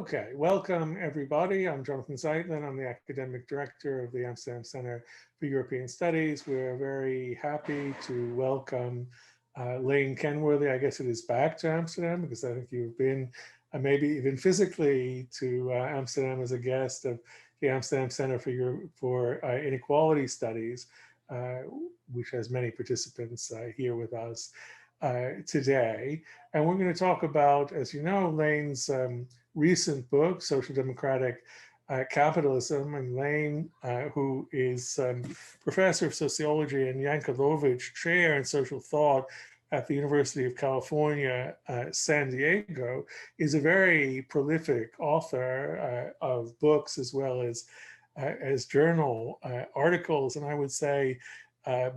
Okay, welcome everybody. I'm Jonathan Zeitlin. I'm the academic director of the Amsterdam Center for European Studies. We're very happy to welcome Lane Kenworthy. I guess it is back to Amsterdam because I think you've been maybe even physically to Amsterdam as a guest of the Amsterdam Center for Inequality Studies, which has many participants here with us today. And we're going to talk about, as you know, Lane's recent book, Social Democratic Capitalism. And Lane, who is professor of sociology and Yankelovich chair in social thought at the University of California, San Diego, is a very prolific author of books as well as journal articles. And I would say, I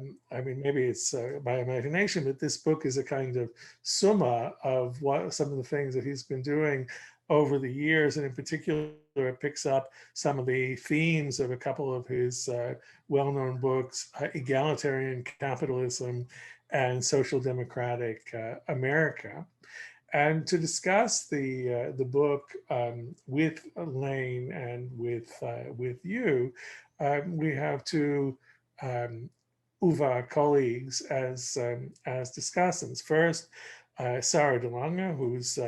mean, maybe it's my imagination, but this book is a kind of summa of what some of the things that he's been doing over the years, and in particular, it picks up some of the themes of a couple of his well-known books, Egalitarian Capitalism and Social Democratic America. And to discuss the book with Lane and with you, we have two UvA colleagues as discussants. First, Sarah de Lange, who's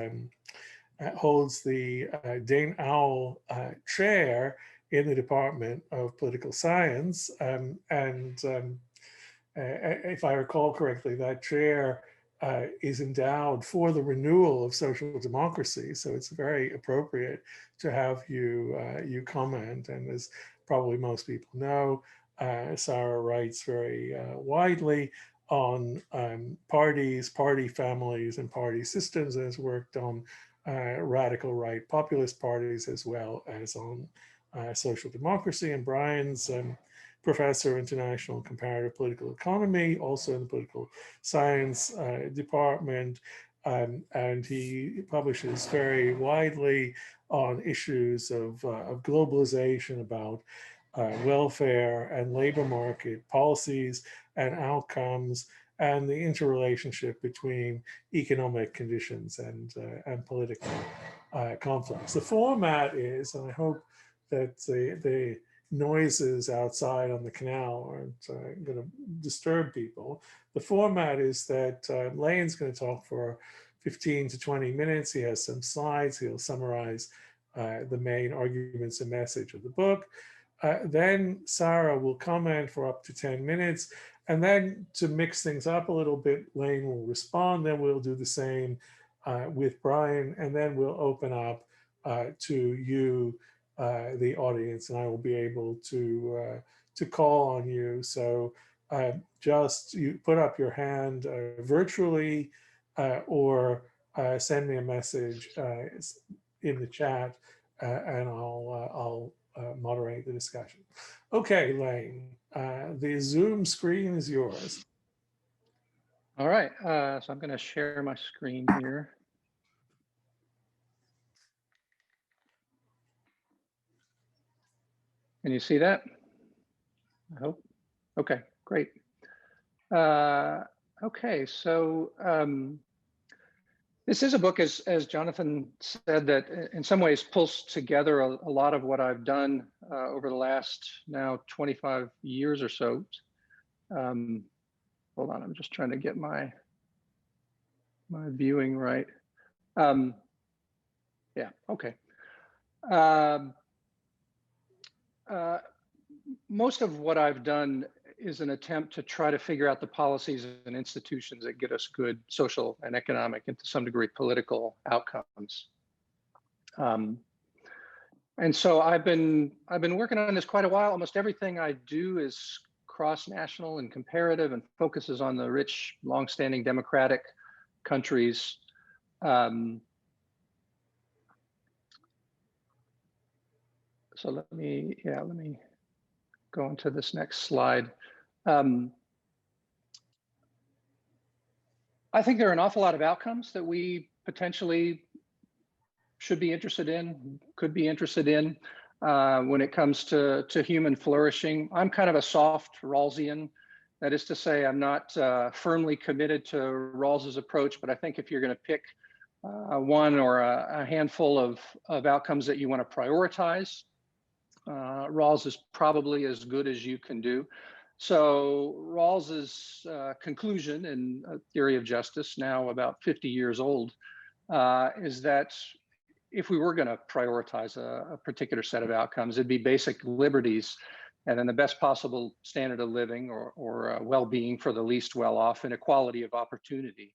holds the Dane Owl chair in the Department of Political Science. If I recall correctly, that chair is endowed for the renewal of social democracy. So it's very appropriate to have you comment. And as probably most people know, Sarah writes very widely on parties, party families, and party systems, and has worked on radical right populist parties as well as on social democracy. And Brian's professor of international comparative political economy, also in the political science department, and he publishes very widely on issues of globalization, about welfare and labor market policies and outcomes, and the interrelationship between economic conditions and political conflicts. The format is, and I hope that the noises outside on the canal aren't going to disturb people. The format is that Lane's going to talk for 15 to 20 minutes. He has some slides. He'll summarize the main arguments and message of the book. Then Sarah will comment for up to 10 minutes. And then to mix things up a little bit, Lane will respond. Then we'll do the same with Brian. And then we'll open up to you, the audience, and I will be able to call on you. So just you put up your hand virtually or send me a message in the chat, and I'll moderate the discussion. Okay, Lane, the Zoom screen is yours. All right, so I'm going to share my screen here. Can you see that? I hope. Okay, great. Okay, so this is a book, as Jonathan said, that in some ways pulls together a lot of what I've done over the last now 25 years or so. Hold on, I'm just trying to get my viewing right. Yeah, okay. Most of what I've done is an attempt to try to figure out the policies and institutions that get us good social and economic and to some degree political outcomes. And so I've been working on this quite a while. Almost everything I do is cross-national and comparative and focuses on the rich, long-standing democratic countries. So let me go on to this next slide. I think there are an awful lot of outcomes that we potentially should be interested in, could be interested in when it comes to human flourishing. I'm kind of a soft Rawlsian. That is to say, I'm not firmly committed to Rawls's approach, but I think if you're going to pick one or a handful of outcomes that you want to prioritize. Rawls is probably as good as you can do. So Rawls's conclusion in Theory of Justice, now about 50 years old, is that if we were going to prioritize a particular set of outcomes, it'd be basic liberties, and then the best possible standard of living or well-being for the least well-off, and equality of opportunity.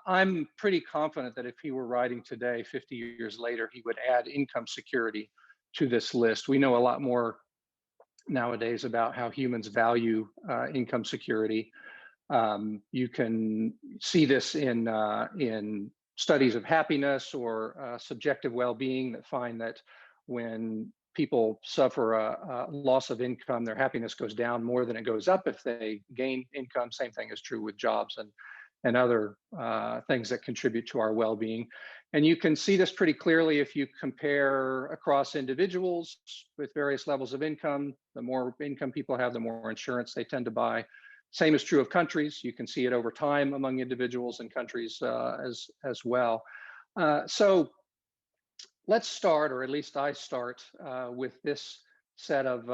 I'm pretty confident that if he were writing today, 50 years later, he would add income security to this list. We know a lot more nowadays about how humans value income security. You can see this in studies of happiness or subjective well-being that find that when people suffer a loss of income, their happiness goes down more than it goes up if they gain income. Same thing is true with jobs and other things that contribute to our well-being. And you can see this pretty clearly if you compare across individuals with various levels of income. The more income people have, the more insurance they tend to buy. Same is true of countries. You can see it over time among individuals and countries as well. So let's start, or at least I start, with this set of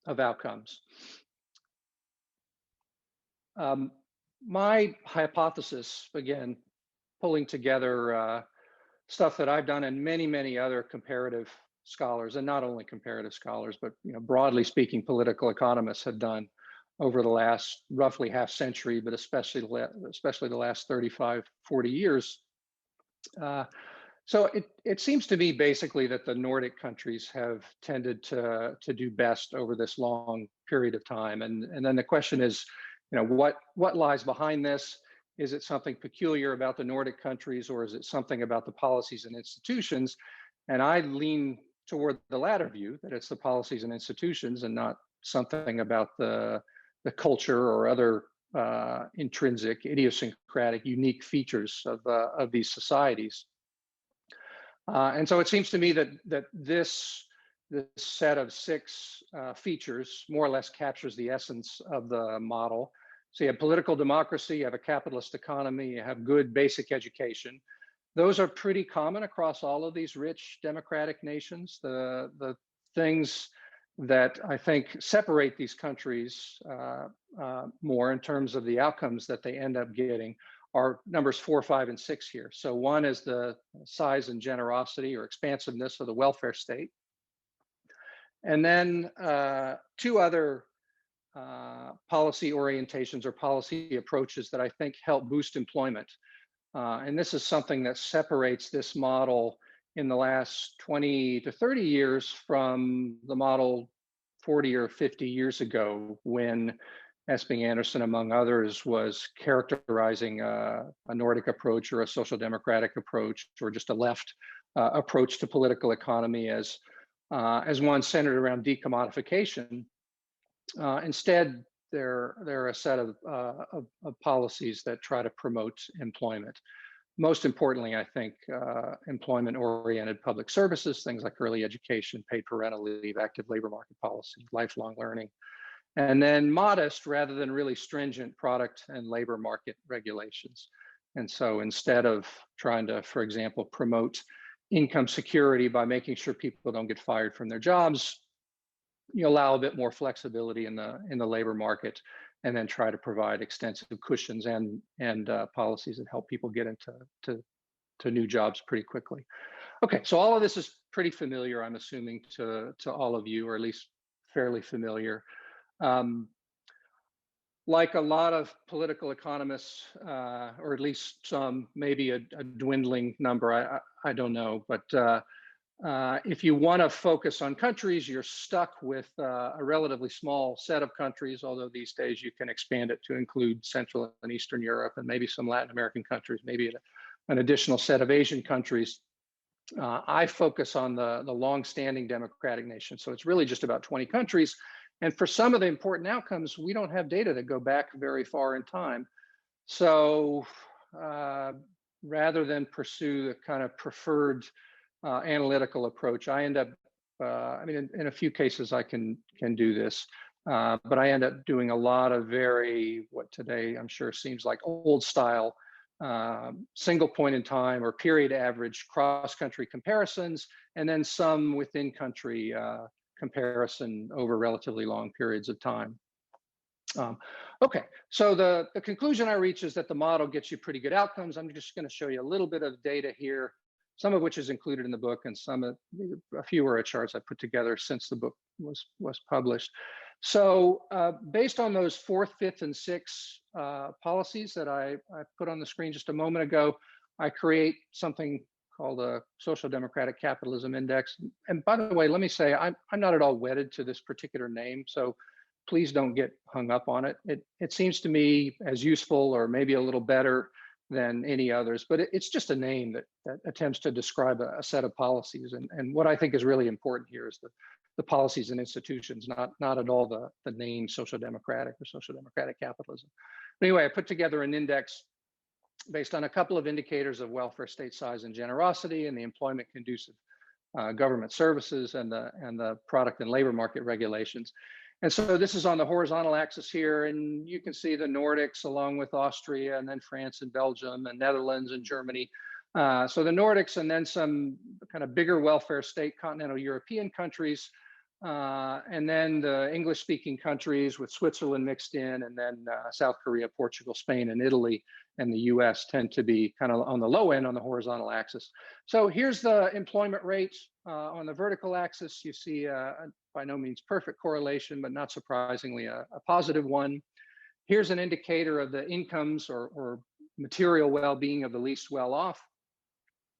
outcomes. My hypothesis, again, pulling together stuff that I've done and many other comparative scholars, and not only comparative scholars, but broadly speaking, political economists have done over the last roughly half century, but especially the last 35, 40 years. So it seems to me basically that the Nordic countries have tended to do best over this long period of time. And then the question is, what lies behind this? Is it something peculiar about the Nordic countries, or is it something about the policies and institutions? And I lean toward the latter view, that it's the policies and institutions and not something about the culture or other intrinsic, idiosyncratic, unique features of these societies. And so it seems to me that this set of 6 features more or less captures the essence of the model. So you have political democracy, you have a capitalist economy, you have good basic education. Those are pretty common across all of these rich democratic nations. The things that I think separate these countries more in terms of the outcomes that they end up getting are numbers 4, 5, and 6 here. So one is the size and generosity or expansiveness of the welfare state. And then 2 other policy orientations or policy approaches that I think help boost employment. And this is something that separates this model in the last 20 to 30 years from the model 40 or 50 years ago, when Esping Anderson, among others, was characterizing a Nordic approach or a social democratic approach or just a left approach to political economy as one centered around decommodification. Instead, they're a set of policies that try to promote employment. Most importantly, I think employment-oriented public services, things like early education, paid parental leave, active labor market policy, lifelong learning, and then modest rather than really stringent product and labor market regulations. And so instead of trying to, for example, promote income security by making sure people don't get fired from their jobs, you allow a bit more flexibility in the labor market, and then try to provide extensive cushions and policies that help people get into new jobs pretty quickly. Okay, so all of this is pretty familiar, I'm assuming, to all of you, or at least fairly familiar. Like a lot of political economists, or at least some, maybe a dwindling number, I don't know, but if you want to focus on countries, you're stuck with a relatively small set of countries, although these days you can expand it to include Central and Eastern Europe and maybe some Latin American countries, maybe an additional set of Asian countries. I focus on the long-standing democratic nations. So it's really just about 20 countries. And for some of the important outcomes, we don't have data that go back very far in time. So rather than pursue the kind of preferred analytical approach, I end up, I mean, in a few cases I can do this, but I end up doing a lot of what today I'm sure seems like old style single point in time or period average cross-country comparisons, and then some within country comparison over relatively long periods of time. Okay, so the conclusion I reach is that the model gets you pretty good outcomes. I'm just going to show you a little bit of data here, some of which is included in the book, and a few are charts I put together since the book was published. So based on those 4th, 5th, and 6th policies that I put on the screen just a moment ago, I create something called a Social Democratic Capitalism Index. And by the way, let me say, I'm not at all wedded to this particular name, so please don't get hung up on it. It seems to me as useful or maybe a little better than any others, but it's just a name that attempts to describe a set of policies. And what I think is really important here is the policies and institutions, not at all the name social democratic or social democratic capitalism. But anyway, I put together an index based on a couple of indicators of welfare state size and generosity and the employment conducive government services and the product and labor market regulations. And so this is on the horizontal axis here, and you can see the Nordics along with Austria, and then France and Belgium and Netherlands and Germany. So the Nordics, and then some kind of bigger welfare state continental European countries, and then the English-speaking countries with Switzerland mixed in, and then South Korea, Portugal, Spain, and Italy, and the US tend to be kind of on the low end on the horizontal axis. So here's the employment rate. On the vertical axis, you see by no means perfect correlation, but not surprisingly a positive one. Here's an indicator of the incomes or material well-being of the least well-off.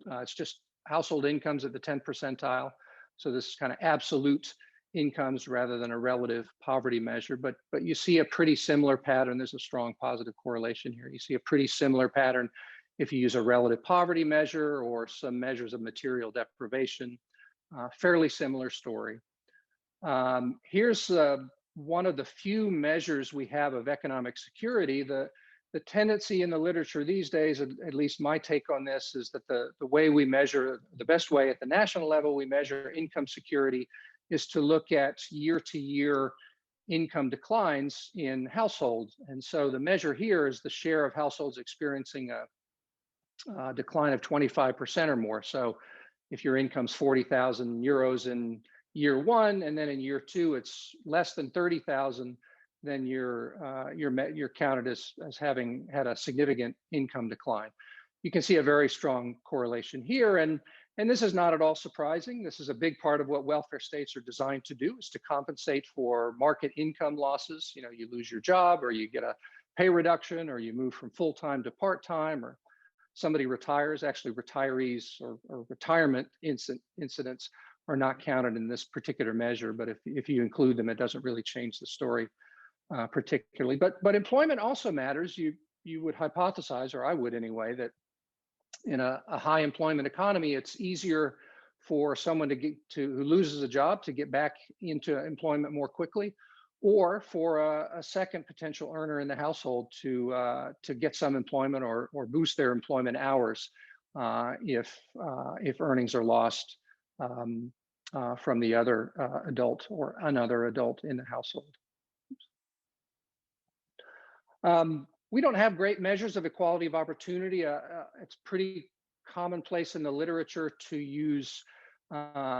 It's just household incomes at the 10th percentile. So this is kind of absolute incomes rather than a relative poverty measure, but you see a pretty similar pattern. There's a strong positive correlation here. You see a pretty similar pattern if you use a relative poverty measure or some measures of material deprivation. Fairly similar story. Here's one of the few measures we have of economic security. The tendency in the literature these days, at least my take on this, is that the way we measure, the best way at the national level we measure income security is to look at year-to-year income declines in households. And so the measure here is the share of households experiencing a decline of 25% or more. So if your income's 40,000 euros in year 1, and then in year 2 it's less than 30,000, then you're counted as having had a significant income decline. You can see a very strong correlation here, and this is not at all surprising. This is a big part of what welfare states are designed to do, is to compensate for market income losses. You know, you lose your job, or you get a pay reduction, or you move from full-time to part-time, or somebody retires. Actually, retirees or retirement incidents are not counted in this particular measure, but if you include them, it doesn't really change the story particularly. But employment also matters. You would hypothesize, or I would anyway, that in a high employment economy, it's easier for someone who loses a job to get back into employment more quickly, or for a second potential earner in the household to get some employment or boost their employment hours if earnings are lost from the other adult or another adult in the household. We don't have great measures of equality of opportunity. It's pretty commonplace in the literature to use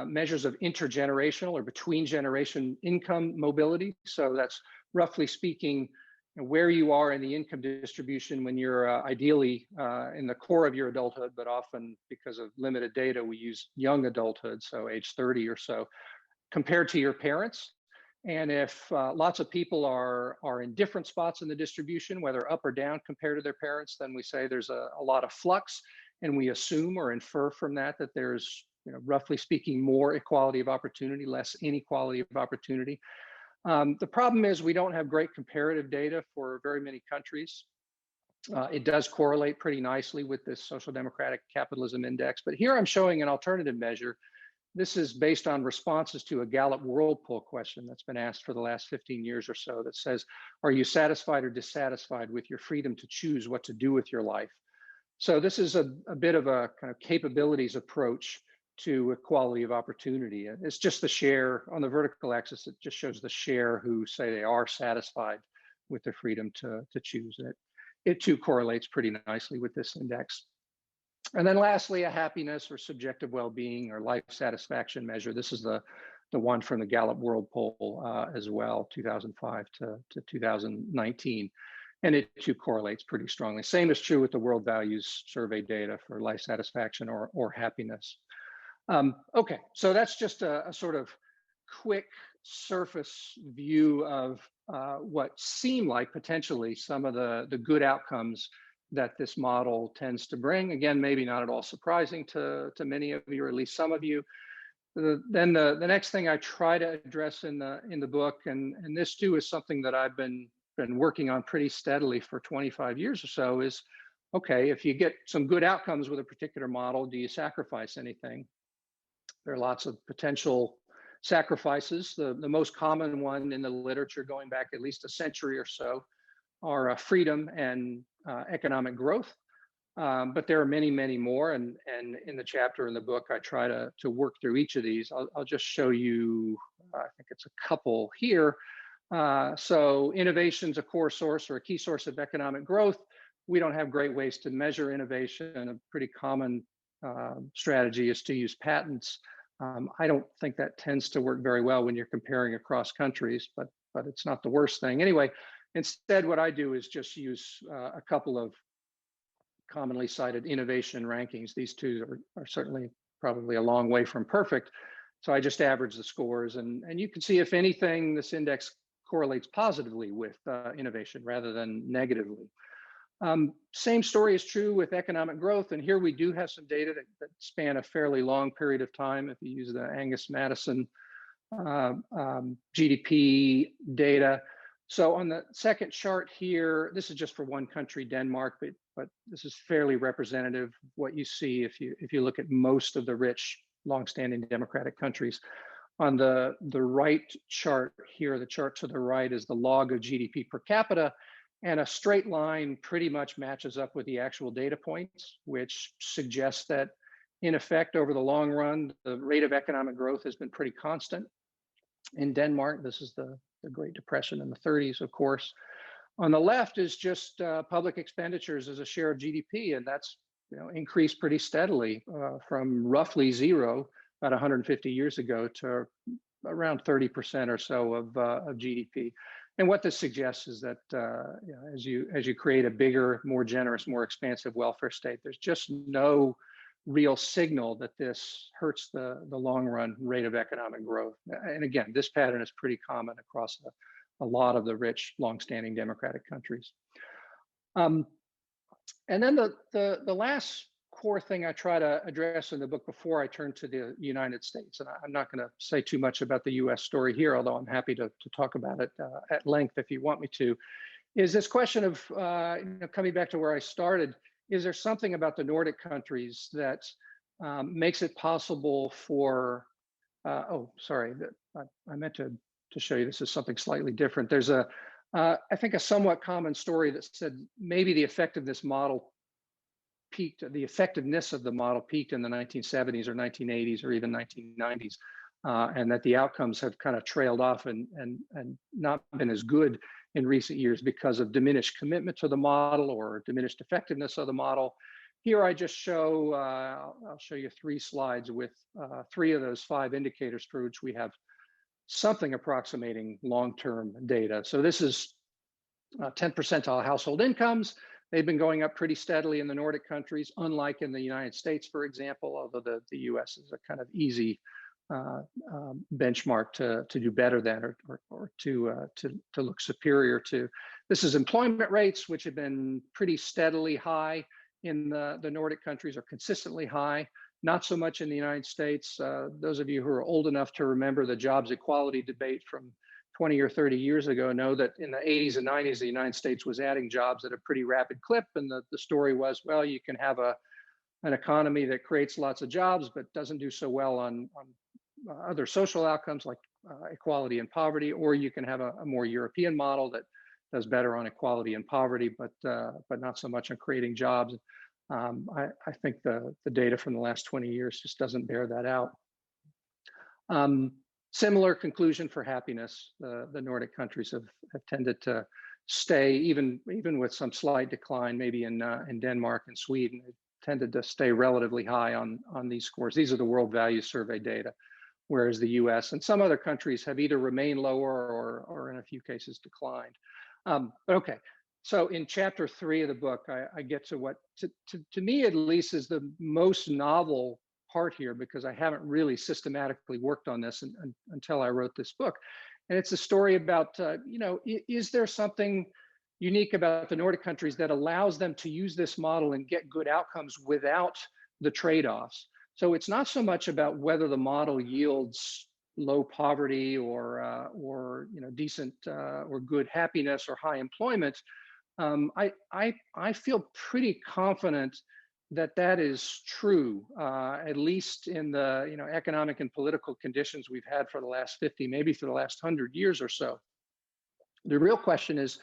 measures of intergenerational or between generation income mobility. So that's roughly speaking where you are in the income distribution when you're ideally in the core of your adulthood, but often because of limited data, we use young adulthood, so age 30 or so, compared to your parents. And if lots of people are in different spots in the distribution, whether up or down compared to their parents, then we say there's a lot of flux, and we assume or infer from that there's, roughly speaking, more equality of opportunity, less inequality of opportunity. The problem is we don't have great comparative data for very many countries. It does correlate pretty nicely with this Social Democratic Capitalism Index, but here I'm showing an alternative measure. This is based on responses to a Gallup World Poll question that's been asked for the last 15 years or so that says, are you satisfied or dissatisfied with your freedom to choose what to do with your life? So this is a bit of a kind of capabilities approach to equality of opportunity. It's just the share on the vertical axis. It just shows the share who say they are satisfied with their freedom to choose it. it too correlates pretty nicely with this index. And then lastly, a happiness or subjective well-being or life satisfaction measure. This is the one from the Gallup World Poll as well, 2005 to 2019. And it too correlates pretty strongly. Same is true with the World Values Survey data for life satisfaction or happiness. Okay, so that's just a sort of quick surface view of what seem like potentially some of the good outcomes that this model tends to bring. Again, maybe not at all surprising to many of you, or at least some of you. Then the next thing I try to address in the book, and this too is something that I've been working on pretty steadily for 25 years or so, is okay, if you get some good outcomes with a particular model, do you sacrifice anything? There are lots of potential sacrifices. The most common one in the literature, going back at least a century or so, are freedom and economic growth. But there are many, many more. And in the chapter in the book, I try to work through each of these. I'll just show you, I think it's a couple here. So innovation's a core source or a key source of economic growth. We don't have great ways to measure innovation. A pretty common strategy is to use patents. I don't think that tends to work very well when you're comparing across countries, but it's not the worst thing. Anyway, instead, what I do is just use a couple of commonly cited innovation rankings. These two are certainly probably a long way from perfect. So I just average the scores, and you can see, if anything, this index correlates positively with innovation rather than negatively. Same story is true with economic growth. And here we do have some data that span a fairly long period of time. If you use the Angus Madison GDP data. So on the second chart here, this is just for one country, Denmark, but this is fairly representative of what you see if you look at most of the rich, longstanding democratic countries. On the right chart here, the chart to the right is the log of GDP per capita, and a straight line pretty much matches up with the actual data points, which suggests that in effect, over the long run, the rate of economic growth has been pretty constant. In Denmark, this is the Great Depression in the 30s, of course. On the left is just public expenditures as a share of GDP, and that's increased pretty steadily from roughly zero about 150 years ago to around 30% or so of GDP. And what this suggests is that as you create a bigger, more generous, more expansive welfare state, there's just no real signal that this hurts the long run rate of economic growth. And again, this pattern is pretty common across a lot of the rich, longstanding democratic countries. And then the last core thing I try to address in the book before I turn to the United States, and I'm not going to say too much about the US story here, although I'm happy to talk about it at length if you want me to, is this question of coming back to where I started. Is there something about the Nordic countries that makes it possible for, oh, sorry, I meant to show you, this is something slightly different. There's I think a somewhat common story that said maybe the effectiveness of the model peaked in the 1970s or 1980s or even 1990s, and that the outcomes have kind of trailed off and not been as good in recent years because of diminished commitment to the model or diminished effectiveness of the model. Here I just show, I'll show you 3 slides with 3 of those 5 indicators for which we have something approximating long-term data. So this is 10th percentile household incomes. They've been going up pretty steadily in the Nordic countries, unlike in the United States, for example, although the US is a kind of easy benchmark to do better than or to look superior to. This is employment rates, which have been pretty steadily high in the Nordic countries, or consistently high. Not so much in the United States. Those of you who are old enough to remember the jobs equality debate from 20 or 30 years ago know that in the 80s and 90s, the United States was adding jobs at a pretty rapid clip. And the story was, well, you can have an economy that creates lots of jobs, but doesn't do so well on other social outcomes like equality and poverty, or you can have a more European model that does better on equality and poverty, but not so much on creating jobs. I think the data from the last 20 years just doesn't bear that out. Similar conclusion for happiness. The Nordic countries have tended to stay, even with some slight decline, maybe in Denmark and Sweden, it tended to stay relatively high on these scores. These are the World Value Survey data, whereas the U.S. and some other countries have either remained lower or in a few cases declined. But okay, so in chapter 3 of the book, I get to what, to me at least, is the most novel part here, because I haven't really systematically worked on this until I wrote this book. And it's a story about, is there something unique about the Nordic countries that allows them to use this model and get good outcomes without the trade-offs? So it's not so much about whether the model yields low poverty or decent or good happiness or high employment. I feel pretty confident that that is true, at least in the economic and political conditions we've had for the last 50, maybe for the last 100 years or so. The real question is,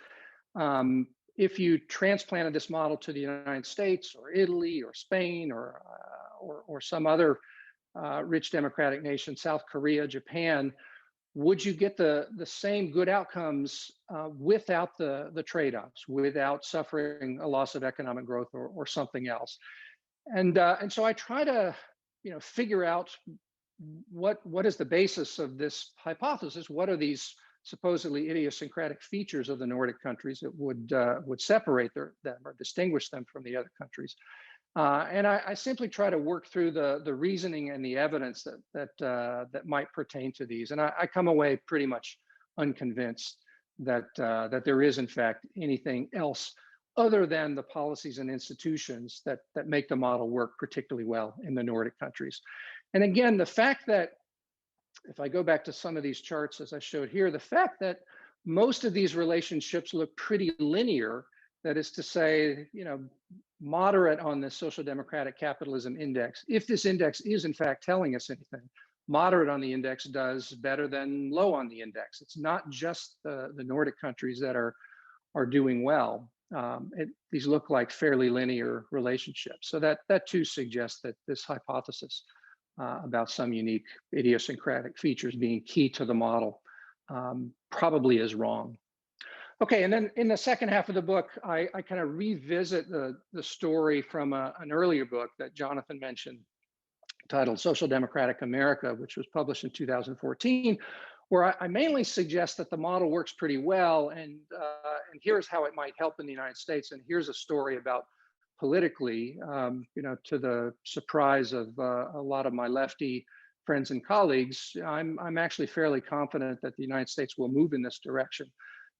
if you transplanted this model to the United States or Italy or Spain or some other rich democratic nation, South Korea, Japan, would you get the same good outcomes without the trade-offs, without suffering a loss of economic growth or something else? And so I try to figure out what is the basis of this hypothesis. What are these supposedly idiosyncratic features of the Nordic countries that would separate them or distinguish them from the other countries? And I simply try to work through the reasoning and the evidence that might pertain to these. And I come away pretty much unconvinced that there is in fact anything else other than the policies and institutions that make the model work particularly well in the Nordic countries. And again, the fact that, if I go back to some of these charts as I showed here, the fact that most of these relationships look pretty linear, that is to say, moderate on the social democratic capitalism index. If this index is in fact telling us anything, moderate on the index does better than low on the index. It's not just the Nordic countries that are doing well. These look like fairly linear relationships. So that too suggests that this hypothesis about some unique idiosyncratic features being key to the model probably is wrong. Okay, and then in the second half of the book, I kind of revisit the story from an earlier book that Jonathan mentioned, titled Social Democratic America, which was published in 2014, where I mainly suggest that the model works pretty well, and here's how it might help in the United States, and here's a story about politically, to the surprise of a lot of my lefty friends and colleagues, I'm actually fairly confident that the United States will move in this direction.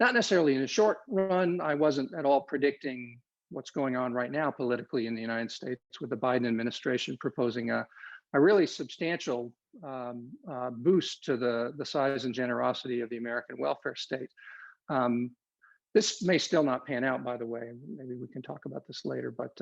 Not necessarily in the short run. I wasn't at all predicting what's going on right now politically in the United States, with the Biden administration proposing a really substantial boost to the size and generosity of the American welfare state. This may still not pan out, by the way. Maybe we can talk about this later, but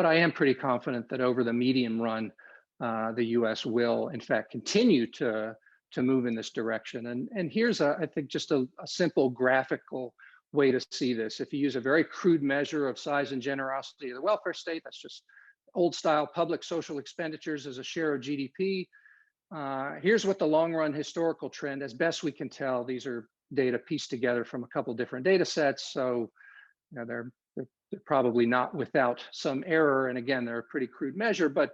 I am pretty confident that over the medium run, the U.S. will, in fact, continue to move in this direction. And here's, I think, just a simple graphical way to see this. If you use a very crude measure of size and generosity of the welfare state, that's just old style public social expenditures as a share of GDP. Here's what the long run historical trend, as best we can tell, these are data pieced together from a couple different data sets. So they're probably not without some error. And again, they're a pretty crude measure, but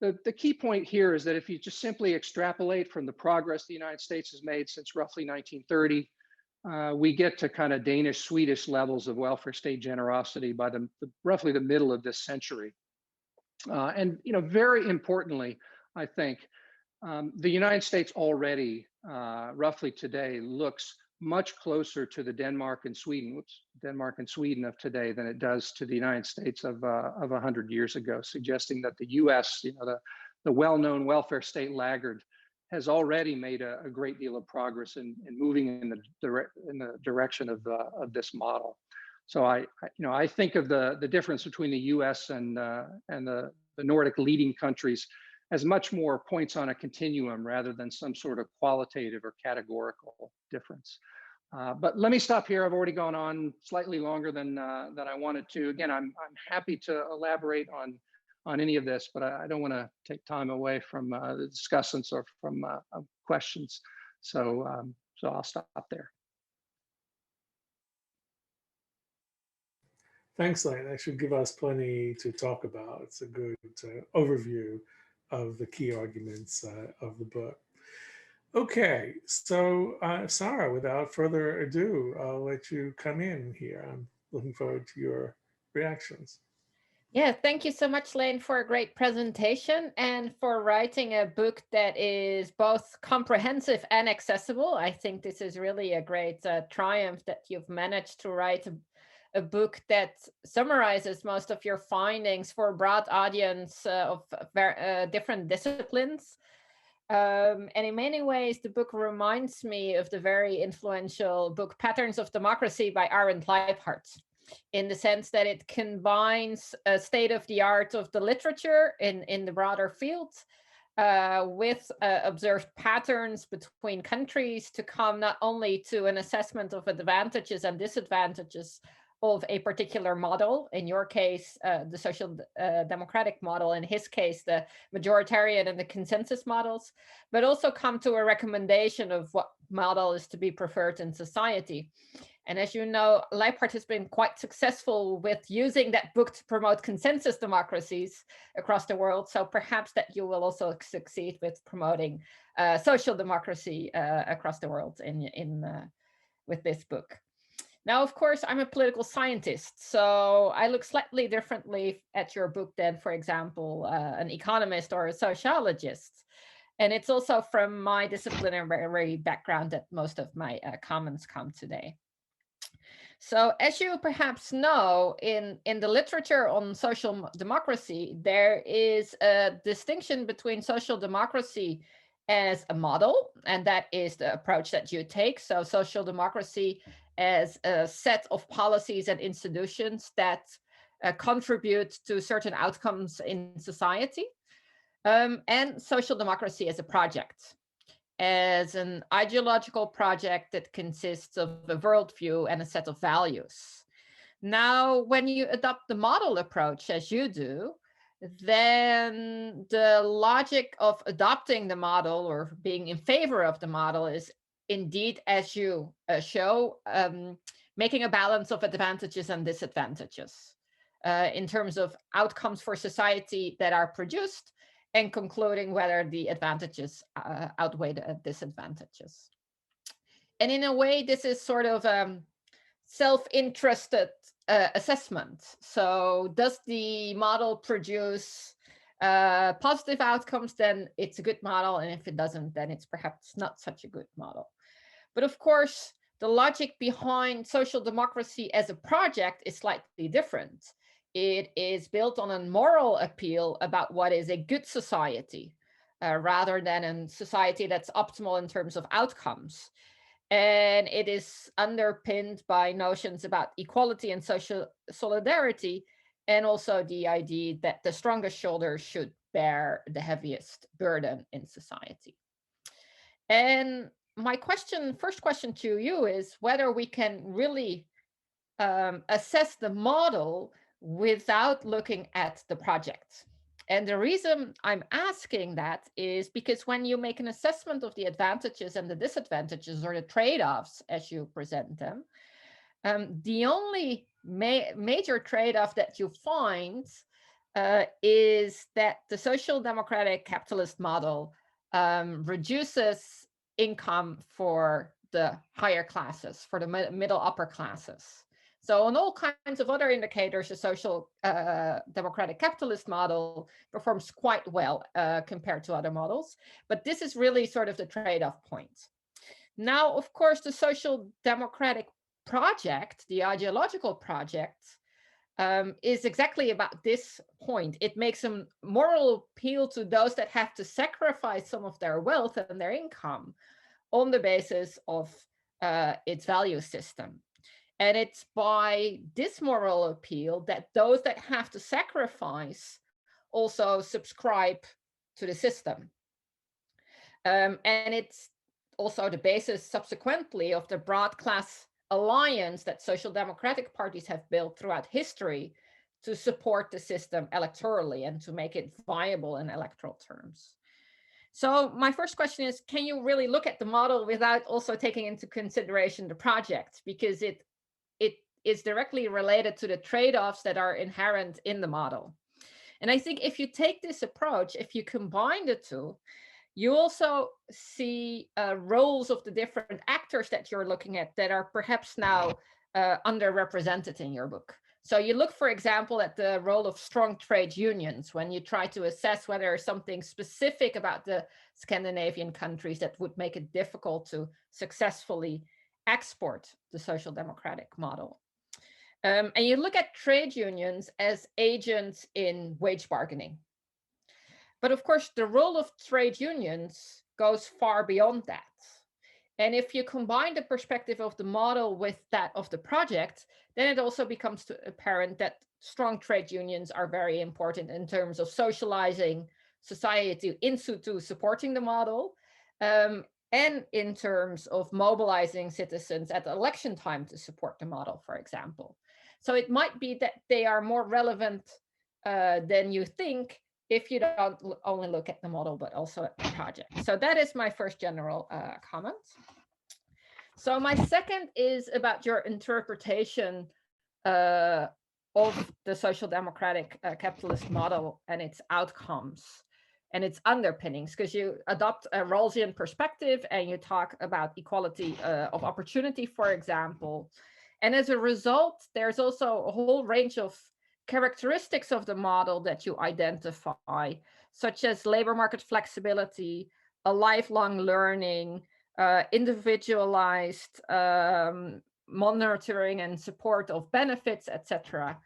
the key point here is that if you just simply extrapolate from the progress the United States has made since roughly 1930, we get to kind of Danish, Swedish levels of welfare state generosity by roughly the middle of this century. And very importantly, I think the United States already, roughly today, looks much closer to the Denmark and Sweden of today than it does to the United States of 100 years ago, suggesting that the U.S., the well-known welfare state laggard, has already made a great deal of progress in moving in the direction of this model. So I think of the difference between the U.S. and the Nordic leading countries as much more points on a continuum rather than some sort of qualitative or categorical difference. But let me stop here. I've already gone on slightly longer than I wanted to. Again, I'm happy to elaborate on any of this, but I don't want to take time away from the discussants or from questions. So I'll stop there. Thanks, Lane. That should give us plenty to talk about. It's a good overview of the key arguments of the book. Okay, so Sarah, without further ado, I'll let you come in here. I'm looking forward to your reactions. Yeah, thank you so much, Lane, for a great presentation and for writing a book that is both comprehensive and accessible. I think this is really a great triumph that you've managed to write a book that summarizes most of your findings for a broad audience of different disciplines. And in many ways, the book reminds me of the very influential book Patterns of Democracy by Arend Leibhardt, in the sense that it combines a state of the art of the literature in the broader field with observed patterns between countries to come not only to an assessment of advantages and disadvantages of a particular model, in your case, the social democratic model, in his case, the majoritarian and the consensus models, but also come to a recommendation of what model is to be preferred in society. And as you know, Leibhardt has been quite successful with using that book to promote consensus democracies across the world. So perhaps that you will also succeed with promoting social democracy across the world with this book. Now, of course, I'm a political scientist, so I look slightly differently at your book than, for example, an economist or a sociologist. And it's also from my disciplinary background that most of my comments come today. So as you perhaps know, in the literature on social democracy, there is a distinction between social democracy as a model, and that is the approach that you take. So social democracy as a set of policies and institutions that contribute to certain outcomes in society, and social democracy as a project, as an ideological project that consists of a worldview and a set of values. Now, when you adopt the model approach, as you do, then the logic of adopting the model or being in favor of the model is indeed, as you show, making a balance of advantages and disadvantages in terms of outcomes for society that are produced, and concluding whether the advantages outweigh the disadvantages. And in a way, this is sort of self-interested assessment. So does the model produce positive outcomes, then it's a good model. And if it doesn't, then it's perhaps not such a good model. But of course, the logic behind social democracy as a project is slightly different. It is built on a moral appeal about what is a good society, rather than a society that's optimal in terms of outcomes. And it is underpinned by notions about equality and social solidarity, and also the idea that the strongest shoulders should bear the heaviest burden in society. And my first question to you is whether we can really assess the model without looking at the project. And the reason I'm asking that is because when you make an assessment of the advantages and the disadvantages, or the trade-offs as you present them, the only major trade-off that you find is that the social democratic capitalist model reduces income for the higher classes, for the middle upper classes. So on all kinds of other indicators, the social democratic capitalist model performs quite well compared to other models. But this is really sort of the trade-off point. Now, of course, the social democratic project, the ideological project, is exactly about this point. It makes a moral appeal to those that have to sacrifice some of their wealth and their income on the basis of its value system. And it's by this moral appeal that those that have to sacrifice also subscribe to the system. And it's also the basis subsequently of the broad class alliance that social democratic parties have built throughout history to support the system electorally and to make it viable in electoral terms. So my first question is, can you really look at the model without also taking into consideration the project? Because is directly related to the trade-offs that are inherent in the model. And I think if you take this approach, if you combine the two, you also see roles of the different actors that you're looking at that are perhaps now underrepresented in your book. So you look, for example, at the role of strong trade unions when you try to assess whether there's something specific about the Scandinavian countries that would make it difficult to successfully export the social democratic model. And you look at trade unions as agents in wage bargaining. But of course, the role of trade unions goes far beyond that. And if you combine the perspective of the model with that of the project, then it also becomes apparent that strong trade unions are very important in terms of socializing society into supporting the model, and in terms of mobilizing citizens at election time to support the model, for example. So it might be that they are more relevant than you think if you don't only look at the model, but also at the project. So that is my first general comment. So my second is about your interpretation of the social democratic capitalist model and its outcomes and its underpinnings, because you adopt a Rawlsian perspective and you talk about equality of opportunity, for example. And as a result, there's also a whole range of characteristics of the model that you identify, such as labor market flexibility, a lifelong learning, individualized monitoring and support of benefits, etc.,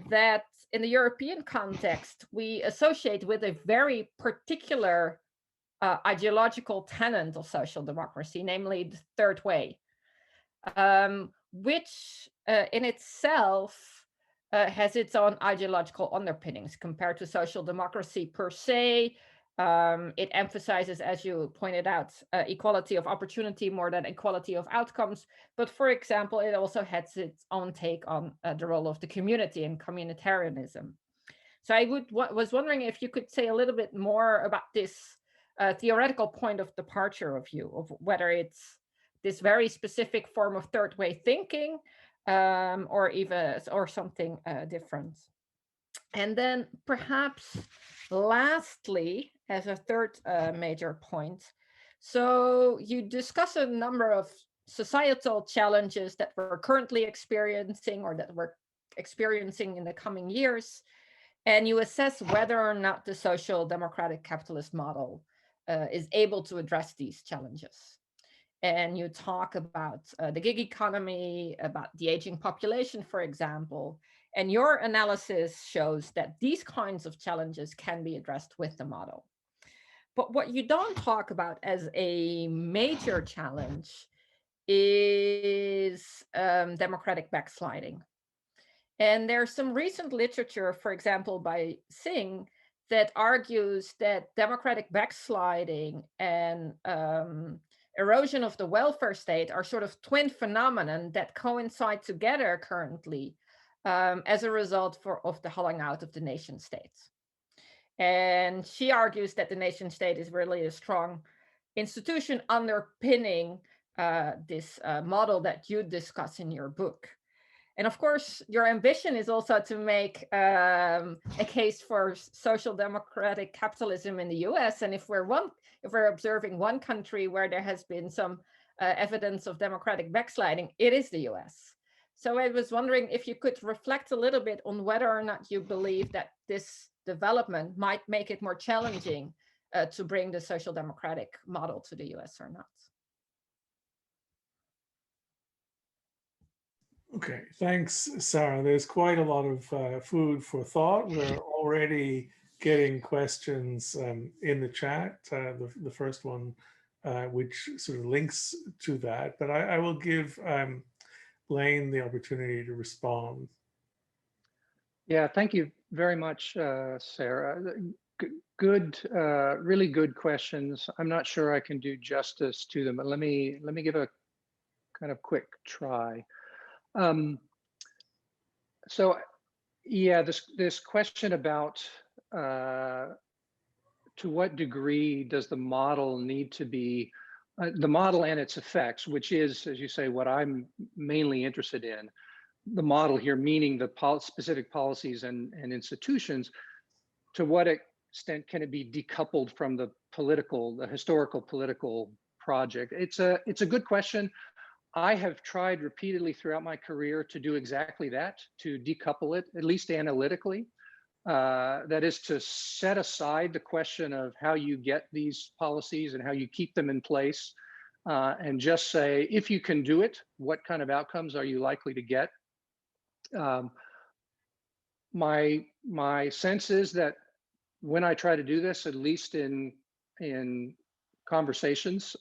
that in the European context, we associate with a very particular ideological tenet of social democracy, namely the third way, which in itself has its own ideological underpinnings compared to social democracy per se. It emphasizes, as you pointed out, equality of opportunity more than equality of outcomes. But for example, it also has its own take on the role of the community and communitarianism. So I was wondering if you could say a little bit more about this theoretical point of departure of you, of whether it's this very specific form of third way thinking, or something different. And then perhaps lastly, as a third major point, so you discuss a number of societal challenges that we're currently experiencing or that we're experiencing in the coming years, and you assess whether or not the social democratic capitalist model is able to address these challenges. And you talk about the gig economy, about the aging population, for example, and your analysis shows that these kinds of challenges can be addressed with the model. But what you don't talk about as a major challenge is democratic backsliding. And there's some recent literature, for example, by Singh, that argues that democratic backsliding and erosion of the welfare state are sort of twin phenomenon that coincide together currently as a result of the hollowing out of the nation state. And she argues that the nation state is really a strong institution underpinning this model that you discuss in your book. And of course, your ambition is also to make a case for social democratic capitalism in the US. And if we're observing one country where there has been some evidence of democratic backsliding, it is the US. So I was wondering if you could reflect a little bit on whether or not you believe that this development might make it more challenging to bring the social democratic model to the US or not. Okay, thanks, Sarah. There's quite a lot of food for thought. We're already getting questions in the chat, the first one, which sort of links to that. But I will give Lane the opportunity to respond. Yeah, thank you very much, Sarah. Good, really good questions. I'm not sure I can do justice to them, but let me give a kind of quick try. So yeah, this question about to what degree does the model need to be, the model and its effects, which is, as you say, what I'm mainly interested in, the model here, meaning the specific policies and institutions, to what extent can it be decoupled from the historical political project? It's a good question. I have tried repeatedly throughout my career to do exactly that, to decouple it, at least analytically. That is to set aside the question of how you get these policies and how you keep them in place, and just say, if you can do it, what kind of outcomes are you likely to get? My sense is that when I try to do this, at least in conversations,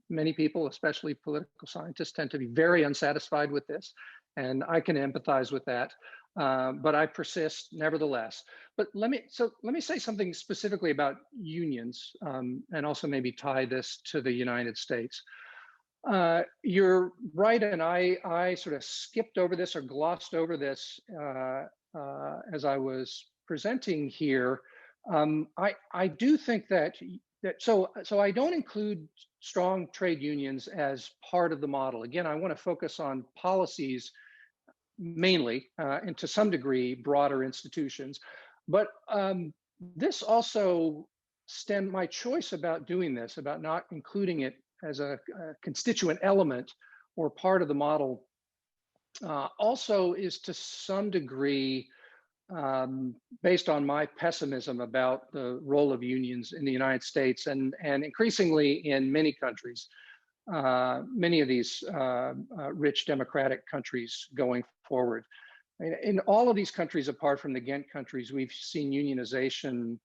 many people, especially political scientists, tend to be very unsatisfied with this, and I can empathize with that. But I persist nevertheless. But let me say something specifically about unions, and also maybe tie this to the United States. You're right, and I sort of skipped over this or glossed over this as I was presenting here. I do think that so I don't include strong trade unions as part of the model. Again, I want to focus on policies mainly, and to some degree, broader institutions. But this also stemmed my choice about doing this, about not including it as a constituent element or part of the model, also is to some degree based on my pessimism about the role of unions in the United States and increasingly in many countries. Many of these rich democratic countries going forward. In all of these countries, apart from the Ghent countries, we've seen unionization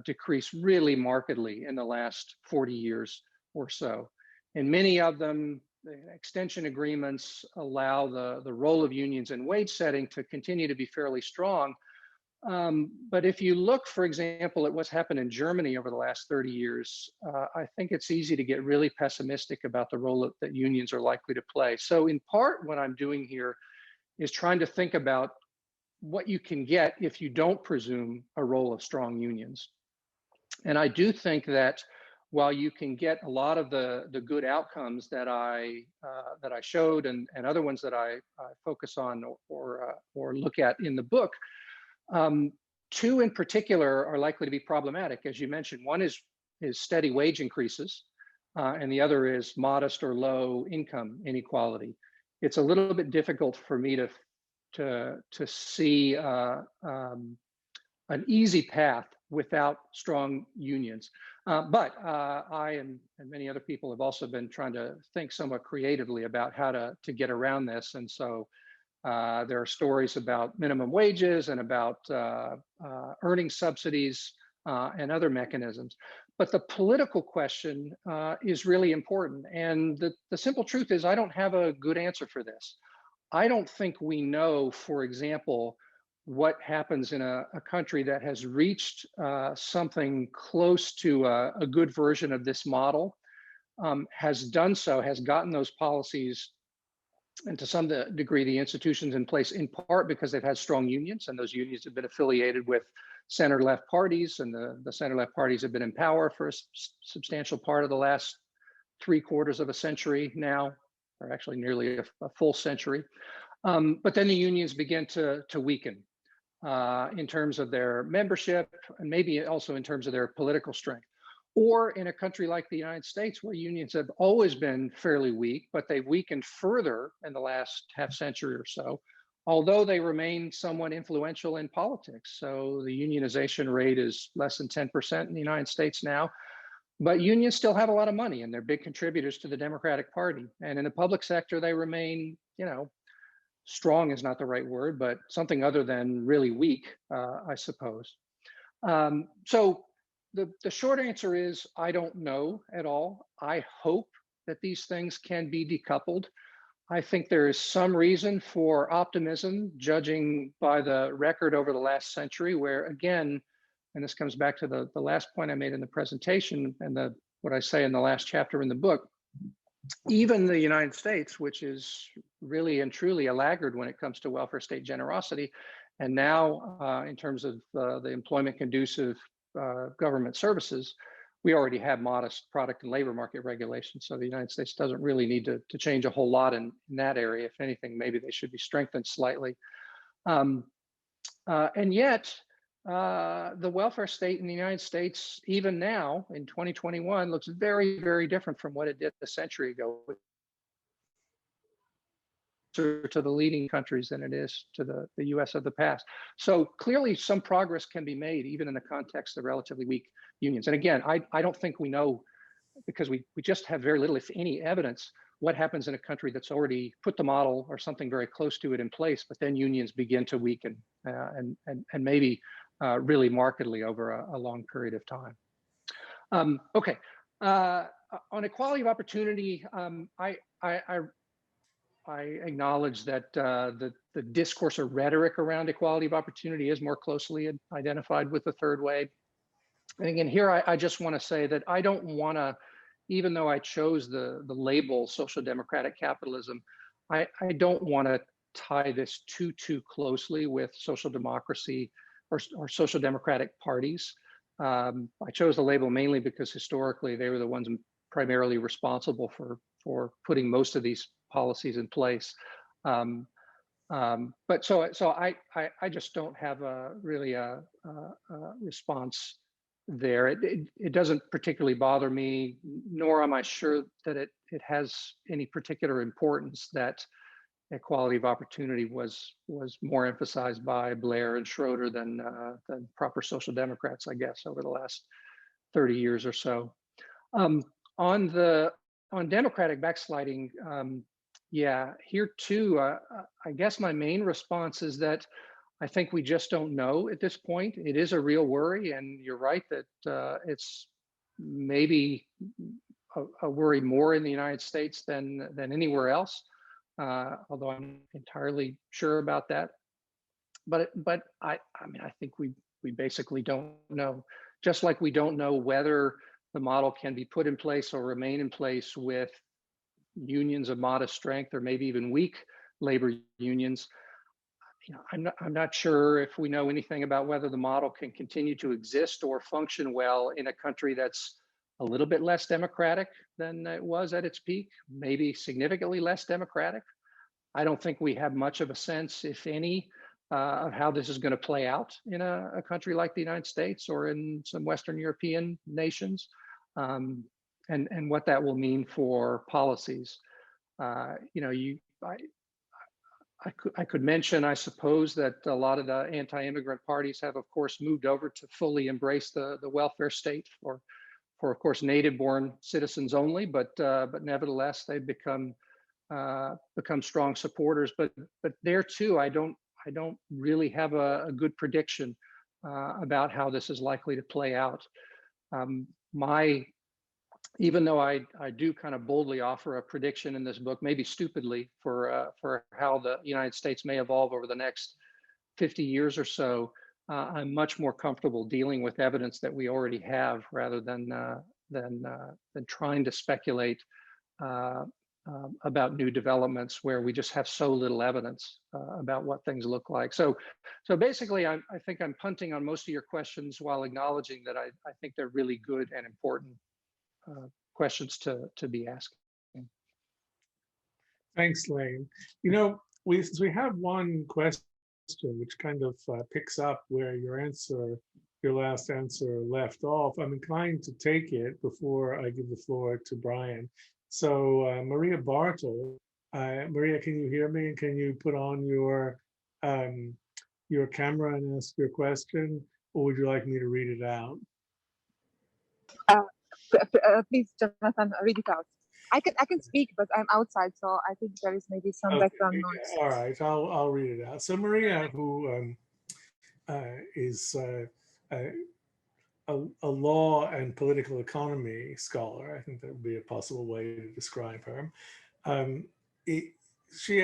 decrease really markedly in the last 40 years or so. In many of them, the extension agreements allow the role of unions in wage setting to continue to be fairly strong. But if you look, for example, at what's happened in Germany over the last 30 years, I think it's easy to get really pessimistic about the role that unions are likely to play. So in part, what I'm doing here is trying to think about what you can get if you don't presume a role of strong unions. And I do think that while you can get a lot of the good outcomes that I showed and other ones that I focus on or look at in the book, two in particular are likely to be problematic, as you mentioned. One is steady wage increases, and the other is modest or low income inequality. It's a little bit difficult for me to see an easy path without strong unions. But I and many other people have also been trying to think somewhat creatively about how to get around this. And so there are stories about minimum wages and about earning subsidies and other mechanisms. But the political question is really important. And the simple truth is I don't have a good answer for this. I don't think we know, for example, what happens in a country that has reached something close to a good version of this model, has done so, has gotten those policies and to some degree the institutions in place, in part because they've had strong unions, and those unions have been affiliated with center-left parties, and the center-left parties have been in power for a substantial part of the last 3/4 of a century now, or actually nearly a full century. But then the unions begin to weaken in terms of their membership, and maybe also in terms of their political strength. Or in a country like the United States, where unions have always been fairly weak, but they've weakened further in the last half century or so, although they remain somewhat influential in politics. So the unionization rate is less than 10% in the United States now, but unions still have a lot of money and they're big contributors to the Democratic Party. And in the public sector, they remain, strong is not the right word, but something other than really weak, I suppose. So the short answer is I don't know at all. I hope that these things can be decoupled. I think there is some reason for optimism, judging by the record over the last century, where again, and this comes back to the last point I made in the presentation and what I say in the last chapter in the book, even the United States, which is really and truly a laggard when it comes to welfare state generosity, and now in terms of the employment conducive government services, we already have modest product and labor market regulations. So the United States doesn't really need to change a whole lot in that area. If anything, maybe they should be strengthened slightly. And yet, the welfare state in the United States, even now in 2021, looks very, very different from what it did a century ago, to the leading countries than it is to the US of the past. So clearly some progress can be made even in the context of relatively weak unions. And again, I don't think we know, because we just have very little, if any, evidence what happens in a country that's already put the model or something very close to it in place, but then unions begin to weaken and maybe really markedly over a long period of time. Okay, on equality of opportunity, I acknowledge that the discourse or rhetoric around equality of opportunity is more closely identified with the third way. And again, here I just want to say that I don't want to, even though I chose the label social democratic capitalism, I don't want to tie this too closely with social democracy or social democratic parties. I chose the label mainly because historically they were the ones primarily responsible for putting most of these policies in place. But so I just don't have really a response there. It doesn't particularly bother me, nor am I sure that it has any particular importance that equality of opportunity was more emphasized by Blair and Schroeder than proper social democrats, I guess, over the last 30 years or so. On democratic backsliding, yeah, here too, I guess my main response is that I think we just don't know at this point. It is a real worry, and you're right that it's maybe a worry more in the United States than anywhere else, although I'm not entirely sure about that. But I mean, I think we basically don't know, just like we don't know whether the model can be put in place or remain in place with unions of modest strength or maybe even weak labor unions. You know, I'm not sure if we know anything about whether the model can continue to exist or function well in a country that's a little bit less democratic than it was at its peak, maybe significantly less democratic. I don't think we have much of a sense, if any, of how this is going to play out in a country like the United States or in some Western European nations. And what that will mean for policies. You know, I could mention, I suppose, that a lot of the anti-immigrant parties have, of course, moved over to fully embrace the welfare state for of course, native-born citizens only, but nevertheless, they've become strong supporters. But there too, I don't really have a good prediction about how this is likely to play out. Even though I do kind of boldly offer a prediction in this book, maybe stupidly, for how the United States may evolve over the next 50 years or so, I'm much more comfortable dealing with evidence that we already have rather than trying to speculate about new developments where we just have so little evidence about what things look like. So basically, I think I'm punting on most of your questions while acknowledging that I think they're really good and important questions to be asking. Thanks, Lane. You know, we have one question which kind of picks up where your last answer left off. I'm inclined to take it before I give the floor to Brian. So Maria Bartle, Maria, can you hear me? And can you put on your camera and ask your question, or would you like me to read it out? Please, Jonathan, read it out. I can speak, but I'm outside, so I think there is maybe some background noise. All right, I'll read it out. So Maria, who is a law and political economy scholar, I think that would be a possible way to describe her. She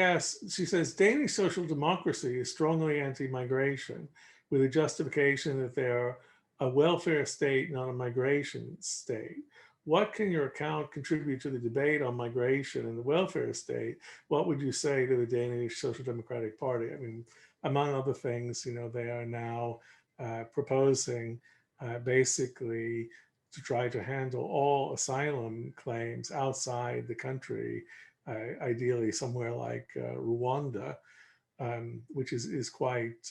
says, Danish social democracy is strongly anti-migration, with a justification that they're a welfare state, not a migration state. What can your account contribute to the debate on migration and the welfare state? What would you say to the Danish Social Democratic Party? I mean, among other things, you know, they are now proposing basically to try to handle all asylum claims outside the country, ideally somewhere like Rwanda, which is quite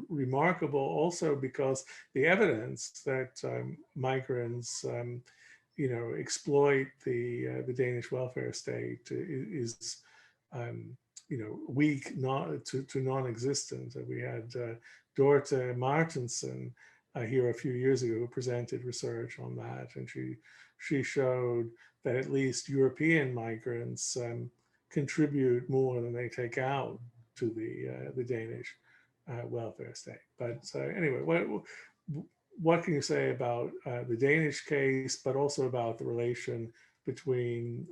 remarkable also because the evidence that migrants exploit the Danish welfare state is weak, not to non-existent. We had Dorte Martensen here a few years ago who presented research on that, and she showed that at least European migrants contribute more than they take out to the Danish welfare state. But anyway, what can you say about the Danish case, but also about the relation between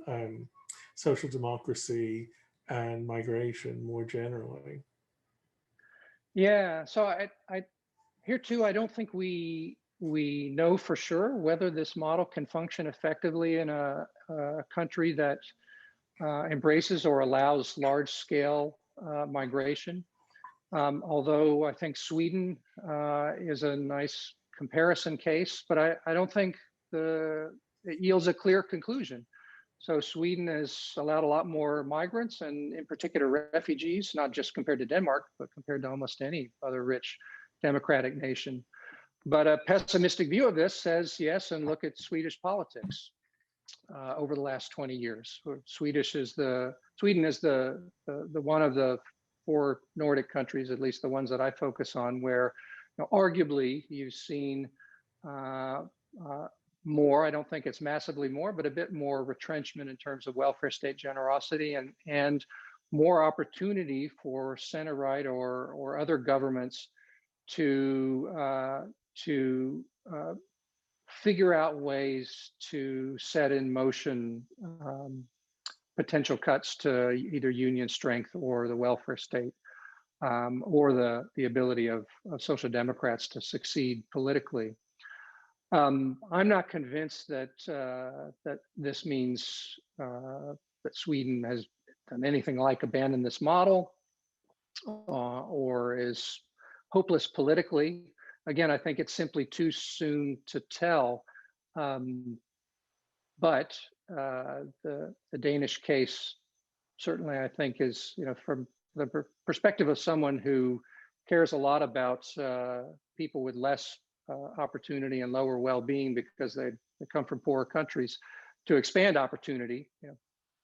social democracy and migration more generally? Yeah, so I here too, I don't think we know for sure whether this model can function effectively in a country that embraces or allows large-scale migration. Although I think Sweden is a nice comparison case, but I don't think it yields a clear conclusion. So Sweden has allowed a lot more migrants, and in particular refugees, not just compared to Denmark, but compared to almost any other rich democratic nation. But a pessimistic view of this says yes, and look at Swedish politics over the last 20 years. Sweden is the one of the 4 Nordic countries, at least the ones that I focus on, where arguably you've seen more. I don't think it's massively more, but a bit more retrenchment in terms of welfare state generosity and more opportunity for center-right or other governments to figure out ways to set in motion potential cuts to either union strength or the welfare state, or the ability of social democrats to succeed politically. I'm not convinced that that this means that Sweden has done anything like abandon this model or is hopeless politically. Again, I think it's simply too soon to tell. But the Danish case certainly, I think, is, from the perspective of someone who cares a lot about people with less opportunity and lower well-being because they come from poorer countries, to expand opportunity.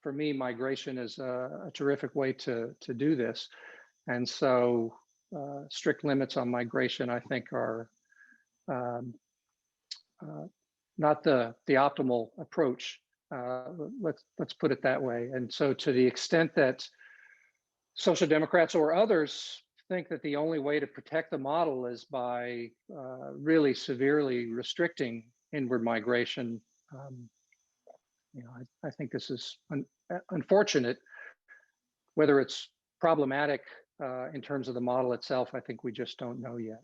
For me, migration is a terrific way to do this. And so strict limits on migration, I think, are not the optimal approach. Let's put it that way. And so to the extent that social democrats or others think that the only way to protect the model is by really severely restricting inward migration, I think this is unfortunate. Whether it's problematic in terms of the model itself, I think we just don't know yet.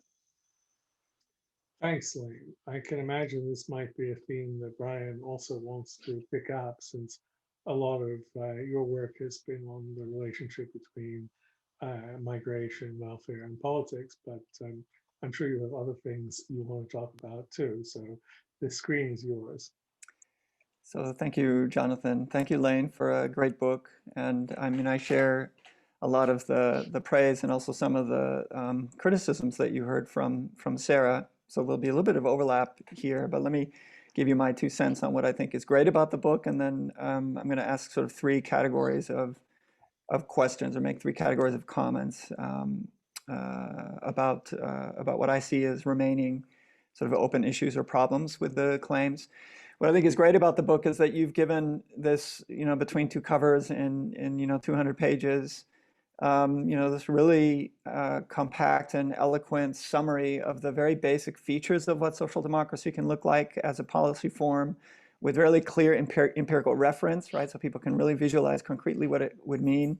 Thanks, Lane. I can imagine this might be a theme that Brian also wants to pick up, since a lot of your work has been on the relationship between migration, welfare, and politics, but I'm sure you have other things you want to talk about too. So the screen is yours. So thank you, Jonathan. Thank you, Lane, for a great book. And I mean, I share a lot of the praise and also some of the criticisms that you heard from Sarah. So there'll be a little bit of overlap here, but let me give you my 2 cents on what I think is great about the book. And then I'm going to ask sort of 3 categories of questions, or make 3 categories of comments about what I see as remaining sort of open issues or problems with the claims. What I think is great about the book is that you've given this, between 2 covers in 200 pages, this really compact and eloquent summary of the very basic features of what social democracy can look like as a policy form, with really clear empirical reference, right? So people can really visualize concretely what it would mean.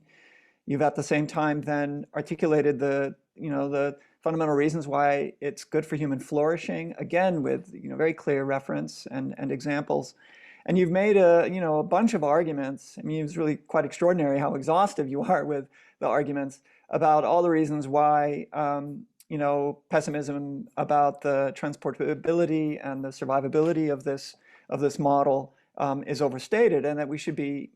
You've at the same time then articulated the fundamental reasons why it's good for human flourishing, again with very clear reference and examples. And you've made a bunch of arguments. I mean, it's really quite extraordinary how exhaustive you are with the arguments about all the reasons why pessimism about the transportability and the survivability of this model is overstated, and that we should be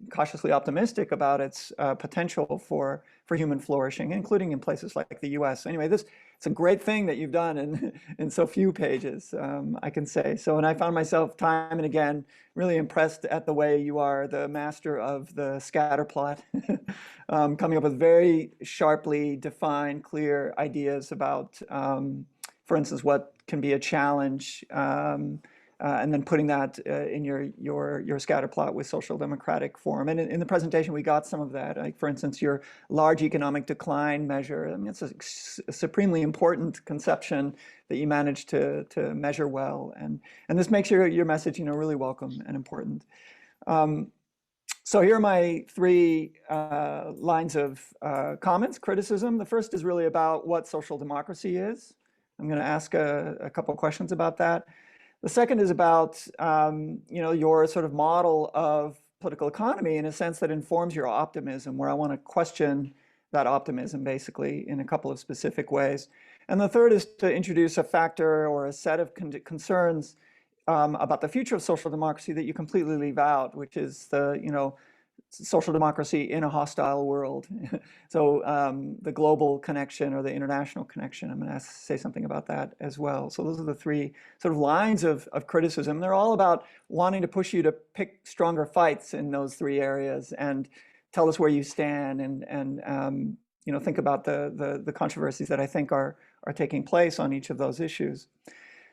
cautiously optimistic about its potential for human flourishing, including in places like the US. Anyway, it's a great thing that you've done in so few pages, I can say. So, and I found myself time and again really impressed at the way you are the master of the scatter plot, coming up with very sharply defined, clear ideas about, for instance, what can be a challenge, and then putting that in your scatter plot with social democratic form. And in the presentation, we got some of that. Like, for instance, your large economic decline measure. I mean, it's a supremely important conception that you managed to measure well. And this makes your message, really welcome and important. So here are my three lines of comments, criticism. The first is really about what social democracy is. I'm going to ask a couple of questions about that. The second is about, your sort of model of political economy in a sense that informs your optimism, where I want to question that optimism basically in a couple of specific ways. And the third is to introduce a factor or a set of concerns about the future of social democracy that you completely leave out, which is the, social democracy in a hostile world. So the global connection or the international connection, I'm going to say something about that as well. So those are the three sort of lines of criticism. They're all about wanting to push you to pick stronger fights in those three areas and tell us where you stand and think about the controversies that I think are taking place on each of those issues.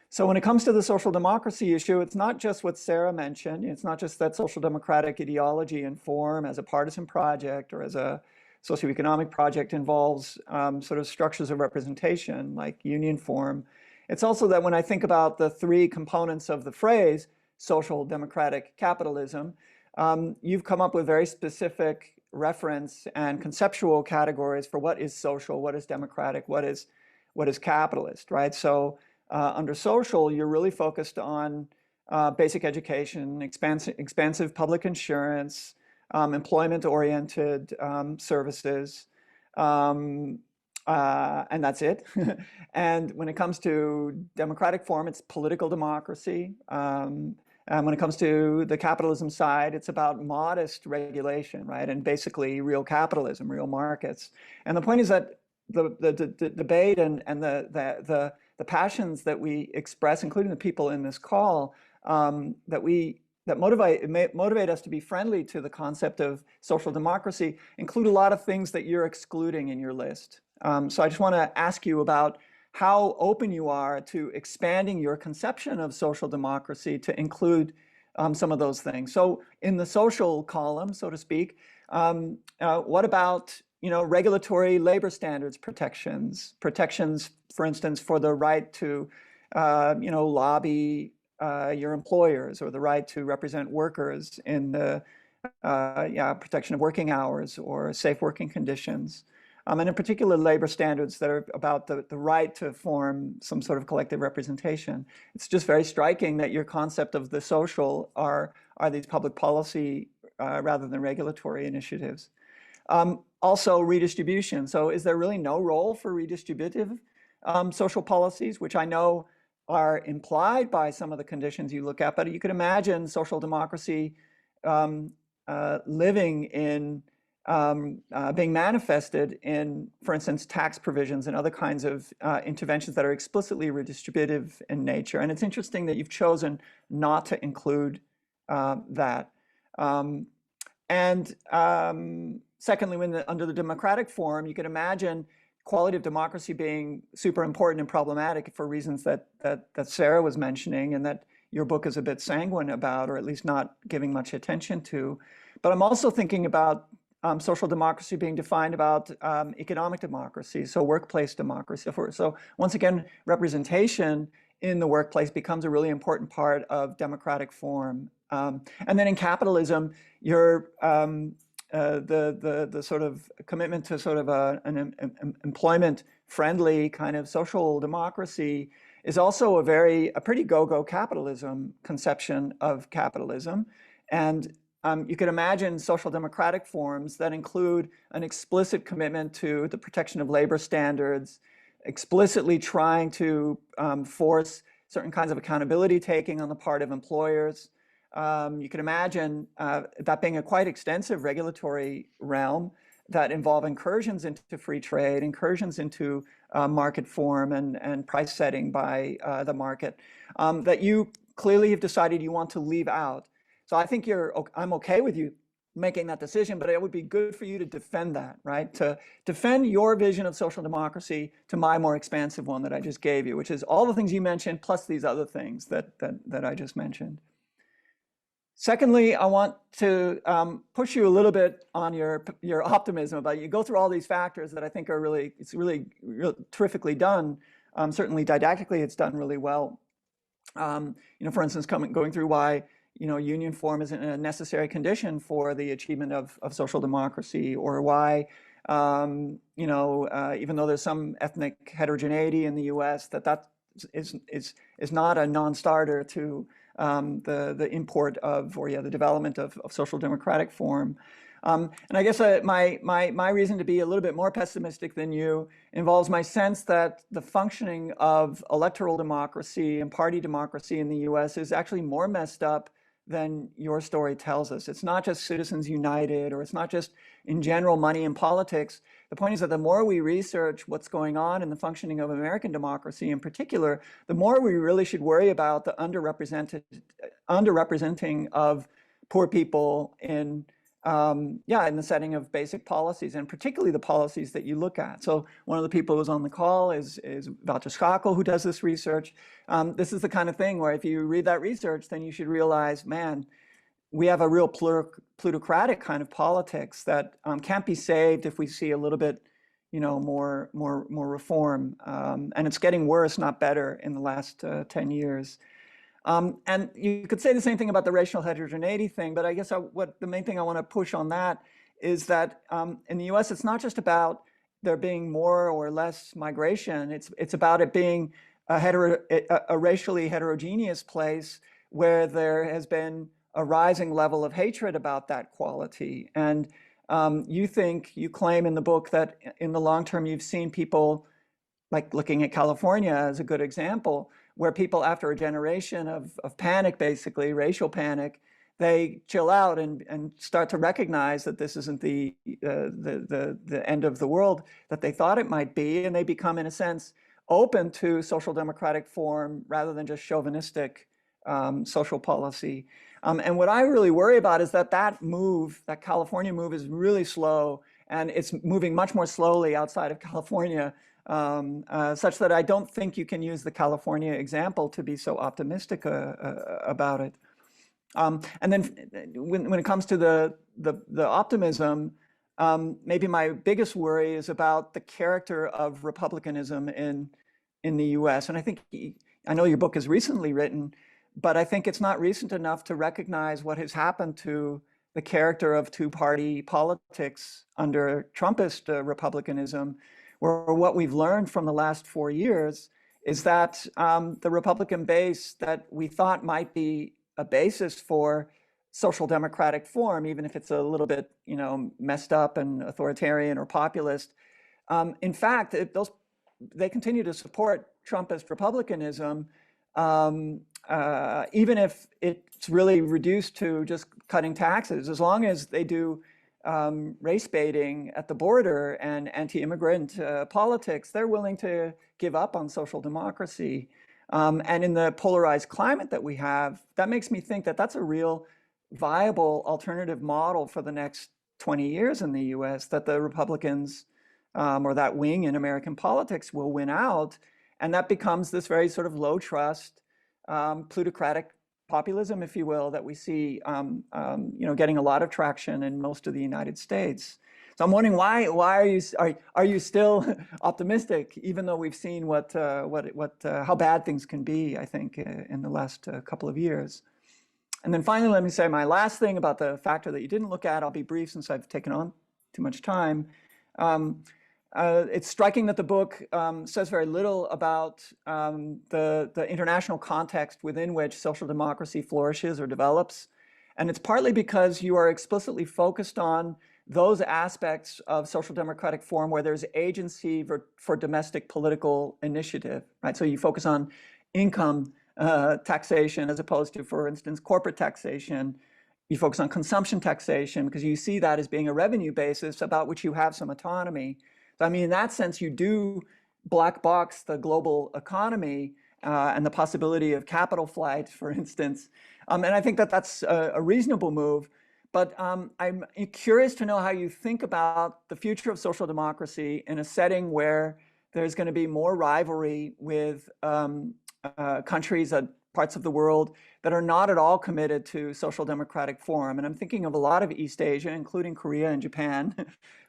So when it comes to the social democracy issue, it's not just what Sarah mentioned. It's not just that social democratic ideology and form as a partisan project or as a socioeconomic project involves sort of structures of representation like union form. It's also that when I think about the three components of the phrase social democratic capitalism, you've come up with very specific reference and conceptual categories for what is social, what is democratic, what is capitalist, right? So under social, you're really focused on basic education, expansive public insurance, employment-oriented services, and that's it. And when it comes to democratic form, it's political democracy. And when it comes to the capitalism side, it's about modest regulation, right? And basically real capitalism, real markets. And the point is that the debate and the passions that we express, including the people in this call, that motivate us to be friendly to the concept of social democracy, include a lot of things that you're excluding in your list. So I just want to ask you about how open you are to expanding your conception of social democracy to include some of those things. So in the social column, so to speak, what about regulatory labor standards protections, for instance, for the right to, lobby your employers, or the right to represent workers in the protection of working hours or safe working conditions. And in particular, labor standards that are about the right to form some sort of collective representation. It's just very striking that your concept of the social are these public policy rather than regulatory initiatives. Also redistribution. So is there really no role for redistributive social policies, which I know are implied by some of the conditions you look at, but you could imagine social democracy living in, being manifested in, for instance, tax provisions and other kinds of interventions that are explicitly redistributive in nature. And it's interesting that you've chosen not to include that. Secondly, under the democratic form, you can imagine quality of democracy being super important and problematic for reasons that Sarah was mentioning and that your book is a bit sanguine about, or at least not giving much attention to. But I'm also thinking about social democracy being defined about economic democracy, so workplace democracy. So once again, representation in the workplace becomes a really important part of democratic form. And then in capitalism, you're the sort of commitment to sort of an employment-friendly kind of social democracy is also a pretty go-go capitalism conception of capitalism. And you could imagine social democratic forms that include an explicit commitment to the protection of labor standards, explicitly trying to force certain kinds of accountability taking on the part of employers. You can imagine that being a quite extensive regulatory realm that involve incursions into free trade, incursions into market form and price setting by the market, that you clearly have decided you want to leave out. So I think I'm okay with you making that decision, but it would be good for you to defend that, right? To defend your vision of social democracy to my more expansive one that I just gave you, which is all the things you mentioned, plus these other things that I just mentioned. Secondly, I want to push you a little bit on your optimism about you go through all these factors that I think are really terrifically done. Certainly didactically, it's done really well. For instance, going through why union form isn't a necessary condition for the achievement of social democracy, or why even though there's some ethnic heterogeneity in the U.S., that is not a non-starter to the import of, or the development of social democratic form. And I guess my reason to be a little bit more pessimistic than you involves my sense that the functioning of electoral democracy and party democracy in the US is actually more messed up than your story tells us. It's not just Citizens United, or it's not just in general money in politics. The point is that the more we research what's going on in the functioning of American democracy in particular, the more we really should worry about the underrepresenting of poor people in the setting of basic policies, and particularly the policies that you look at. So one of the people who's on the call is Walter Schakel, who does this research. This is the kind of thing where if you read that research, then you should realize, man, we have a real plutocratic kind of politics that can't be saved if we see a little bit, more reform. And it's getting worse, not better, in the last 10 years. And you could say the same thing about the racial heterogeneity thing, but I guess the main thing I want to push on that is that in the US, it's not just about there being more or less migration. It's about it being a racially heterogeneous place where there has been a rising level of hatred about that quality. And you claim in the book that in the long term, you've seen people, like looking at California as a good example, where people after a generation of panic, basically racial panic, they chill out and start to recognize that this isn't the end of the world that they thought it might be, and they become, in a sense, open to social democratic form rather than just chauvinistic social policy. And what I really worry about is that California move is really slow, and it's moving much more slowly outside of California, such that I don't think you can use the California example to be so optimistic about it. And then when it comes to the optimism, maybe my biggest worry is about the character of republicanism in the US. And I know your book is recently written, but I think it's not recent enough to recognize what has happened to the character of two-party politics under Trumpist republicanism, where what we've learned from the last 4 years is that the Republican base that we thought might be a basis for social democratic form, even if it's a little bit, messed up and authoritarian or populist, in fact, they continue to support Trumpist republicanism, even if it's really reduced to just cutting taxes. As long as they do race baiting at the border and anti-immigrant politics, they're willing to give up on social democracy. And in the polarized climate that we have, that makes me think that that's a real viable alternative model for the next 20 years in the US, that the Republicans or that wing in American politics will win out. And that becomes this very sort of low trust, plutocratic populism, if you will, that we see getting a lot of traction in most of the United States. So I'm wondering why are you still optimistic, even though we've seen how bad things can be, I think, in the last couple of years. And then finally, let me say my last thing about the factor that you didn't look at. I'll be brief since I've taken on too much time. It's striking that the book says very little about the international context within which social democracy flourishes or develops. And it's partly because you are explicitly focused on those aspects of social democratic form where there's agency for domestic political initiative, right? So you focus on income taxation as opposed to, for instance, corporate taxation. You focus on consumption taxation because you see that as being a revenue basis about which you have some autonomy. So I mean, in that sense, you do black box the global economy and the possibility of capital flight, for instance. And I think that that's a reasonable move. But I'm curious to know how you think about the future of social democracy in a setting where there's going to be more rivalry with countries, parts of the world that are not at all committed to social democratic form. And I'm thinking of a lot of East Asia, including Korea and Japan,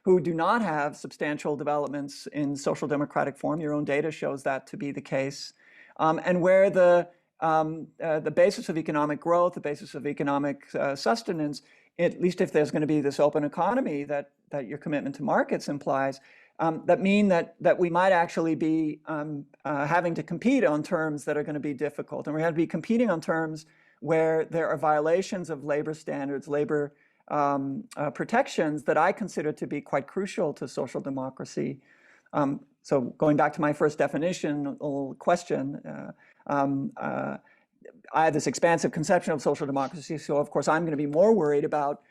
who do not have substantial developments in social democratic form. Your own data shows that to be the case. And where the basis of economic growth, the basis of economic sustenance, at least if there's going to be this open economy that your commitment to markets implies, that mean that we might actually be having to compete on terms that are going to be difficult. And we're going to be competing on terms where there are violations of labor standards, labor protections that I consider to be quite crucial to social democracy. So going back to my first definition question, I have this expansive conception of social democracy, so of course I'm going to be more worried about,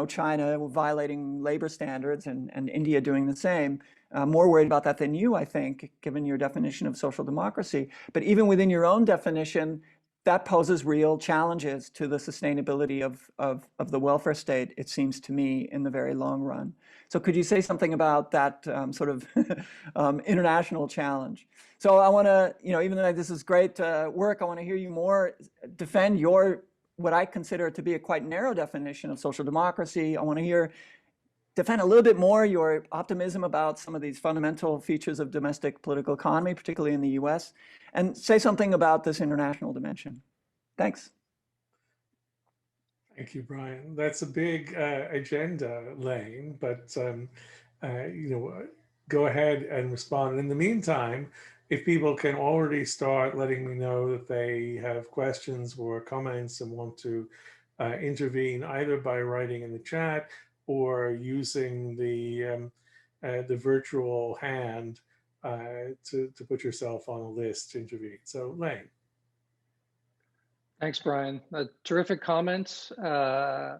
China violating labor standards and India doing the same. More worried about that than you, I think, given your definition of social democracy. But even within your own definition, that poses real challenges to the sustainability of the welfare state, it seems to me, in the very long run. So could you say something about that sort of international challenge? So I want to, even though this is great work, I want to hear you more defend what I consider to be a quite narrow definition of social democracy. I want to defend a little bit more your optimism about some of these fundamental features of domestic political economy, particularly in the US, and say something about this international dimension. Thanks. Thank you, Brian. That's a big agenda, Lane, but go ahead and respond. In the meantime, if people can already start letting me know that they have questions or comments and want to intervene either by writing in the chat or using the virtual hand to put yourself on a list to intervene. So Lane. Thanks, Brian. Terrific comments. Once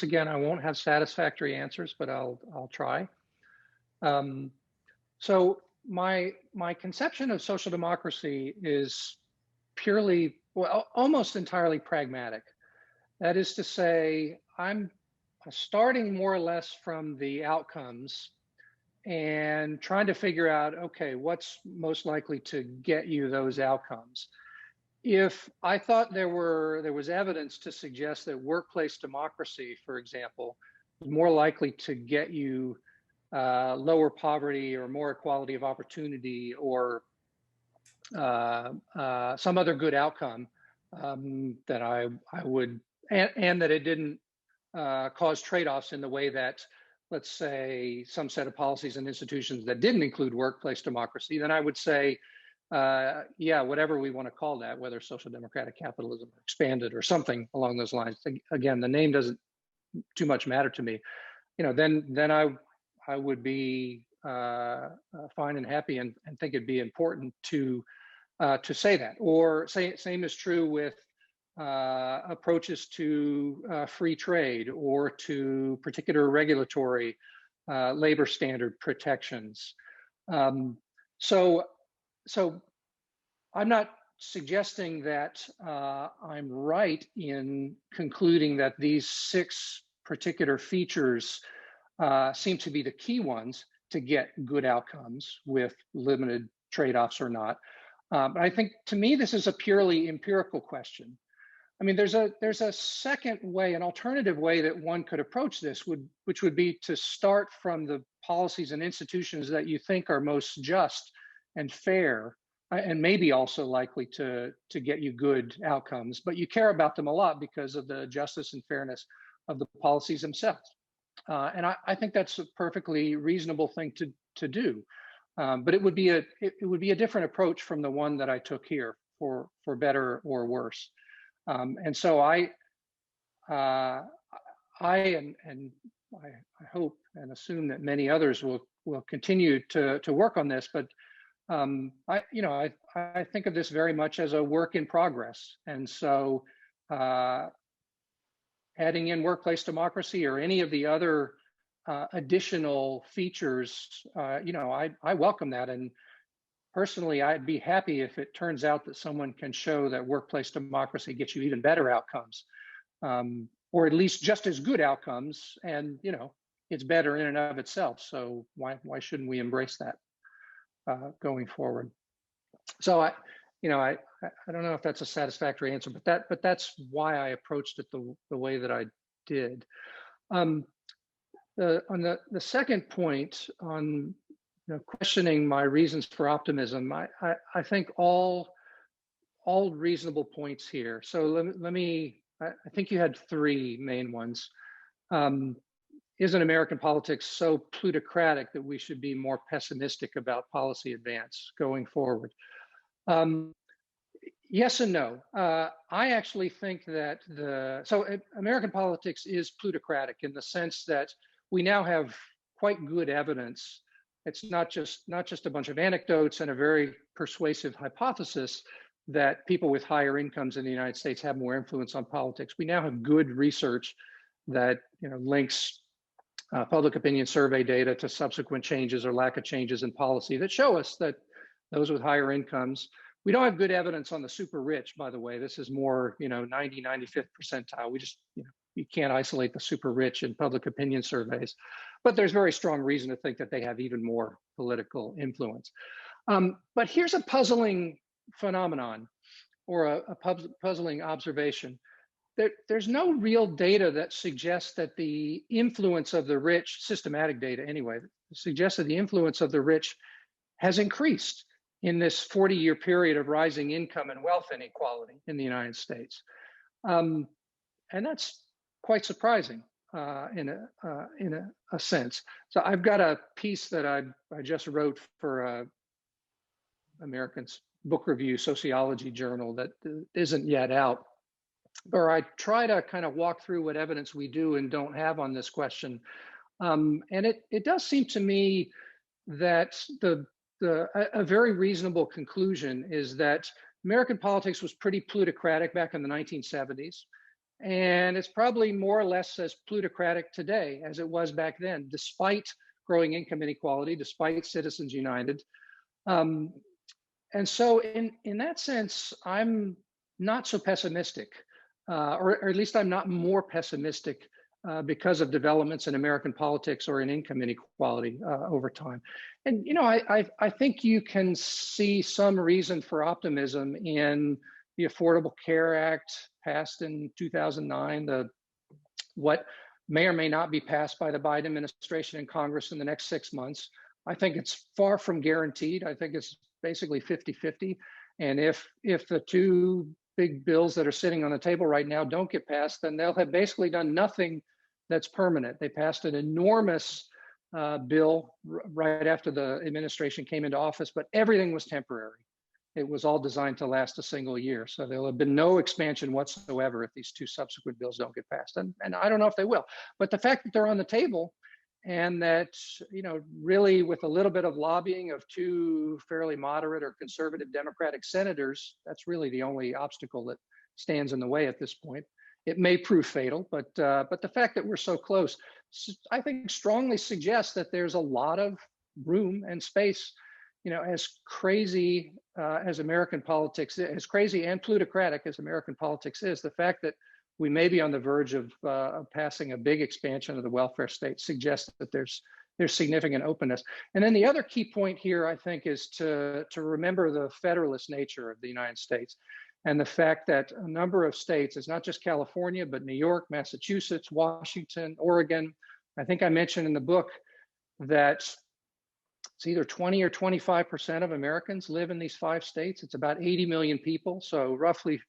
again, I won't have satisfactory answers, but I'll try. So my conception of social democracy is purely, well, almost entirely pragmatic. That is to say, I'm starting more or less from the outcomes and trying to figure out, okay, what's most likely to get you those outcomes. If I thought there was evidence to suggest that workplace democracy, for example, was more likely to get you lower poverty or more equality of opportunity or some other good outcome, that I would, and that it didn't cause trade-offs in the way that, let's say, some set of policies and institutions that didn't include workplace democracy, then I would say, yeah, whatever we want to call that, whether social democratic capitalism or expanded or something along those lines. Again, the name doesn't too much matter to me. Then I would be fine and happy and think it'd be important to say that. Or same is true with approaches to free trade or to particular regulatory labor standard protections. So I'm not suggesting that I'm right in concluding that these 6 particular features seem to be the key ones to get good outcomes with limited trade-offs or not. But I think, to me, this is a purely empirical question. I mean, there's a second way, an alternative way that one could approach this, which would be to start from the policies and institutions that you think are most just and fair, and maybe also likely to get you good outcomes, but you care about them a lot because of the justice and fairness of the policies themselves. And I think that's a perfectly reasonable thing to do. But it would be a different approach from the one that I took here, for better or worse. And so and I hope and assume that many others will continue to work on this, but I think of this very much as a work in progress. And so adding in workplace democracy or any of the other additional features, I welcome that. And personally, I'd be happy if it turns out that someone can show that workplace democracy gets you even better outcomes, or at least just as good outcomes. And, it's better in and of itself. So why shouldn't we embrace that going forward? So I don't know if that's a satisfactory answer, but that's why I approached it the way that I did. On the second point on questioning my reasons for optimism, I think all reasonable points here. So let me. I think you had three main ones. Isn't American politics so plutocratic that we should be more pessimistic about policy advance going forward? Yes and no. I actually think that American politics is plutocratic in the sense that we now have quite good evidence. It's not just a bunch of anecdotes and a very persuasive hypothesis that people with higher incomes in the United States have more influence on politics. We now have good research that links public opinion survey data to subsequent changes or lack of changes in policy that show us that those with higher incomes. We don't have good evidence on the super rich, by the way. This is more, 90, 95th percentile. We just, you can't isolate the super rich in public opinion surveys, but there's very strong reason to think that they have even more political influence. But here's a puzzling phenomenon or a puzzling observation. There's no real data that suggests that the influence of the rich, systematic data anyway, suggests that the influence of the rich has increased in this 40-year period of rising income and wealth inequality in the United States. And that's quite surprising in a sense. So I've got a piece that I just wrote for American's Book Review Sociology Journal that isn't yet out, or I try to kind of walk through what evidence we do and don't have on this question. And it does seem to me that a very reasonable conclusion is that American politics was pretty plutocratic back in the 1970s. And it's probably more or less as plutocratic today as it was back then, despite growing income inequality, despite Citizens United. And so in that sense, I'm not so pessimistic, or at least I'm not more pessimistic because of developments in American politics or in income inequality over time. And, I think you can see some reason for optimism in the Affordable Care Act passed in 2009, what may or may not be passed by the Biden administration and Congress in the next 6 months. I think it's far from guaranteed. I think it's basically 50-50. And if the two big bills that are sitting on the table right now don't get passed, then they'll have basically done nothing that's permanent. They passed an enormous bill right after the administration came into office, but everything was temporary. It was all designed to last a single year. So there'll have been no expansion whatsoever if these two subsequent bills don't get passed. And I don't know if they will. But the fact that they're on the table and that, really with a little bit of lobbying of two fairly moderate or conservative Democratic senators, that's really the only obstacle that stands in the way at this point. It may prove fatal, but the fact that we're so close, I think strongly suggests that there's a lot of room and space, as crazy as American politics is, as crazy and plutocratic as American politics is, the fact that we may be on the verge of passing a big expansion of the welfare state suggests that there's significant openness. And then the other key point here, I think, is to remember the federalist nature of the United States and the fact that a number of states, it's not just California, but New York, Massachusetts, Washington, Oregon. I think I mentioned in the book that it's either 20 or 25% of Americans live in these 5 states. It's about 80 million people, so roughly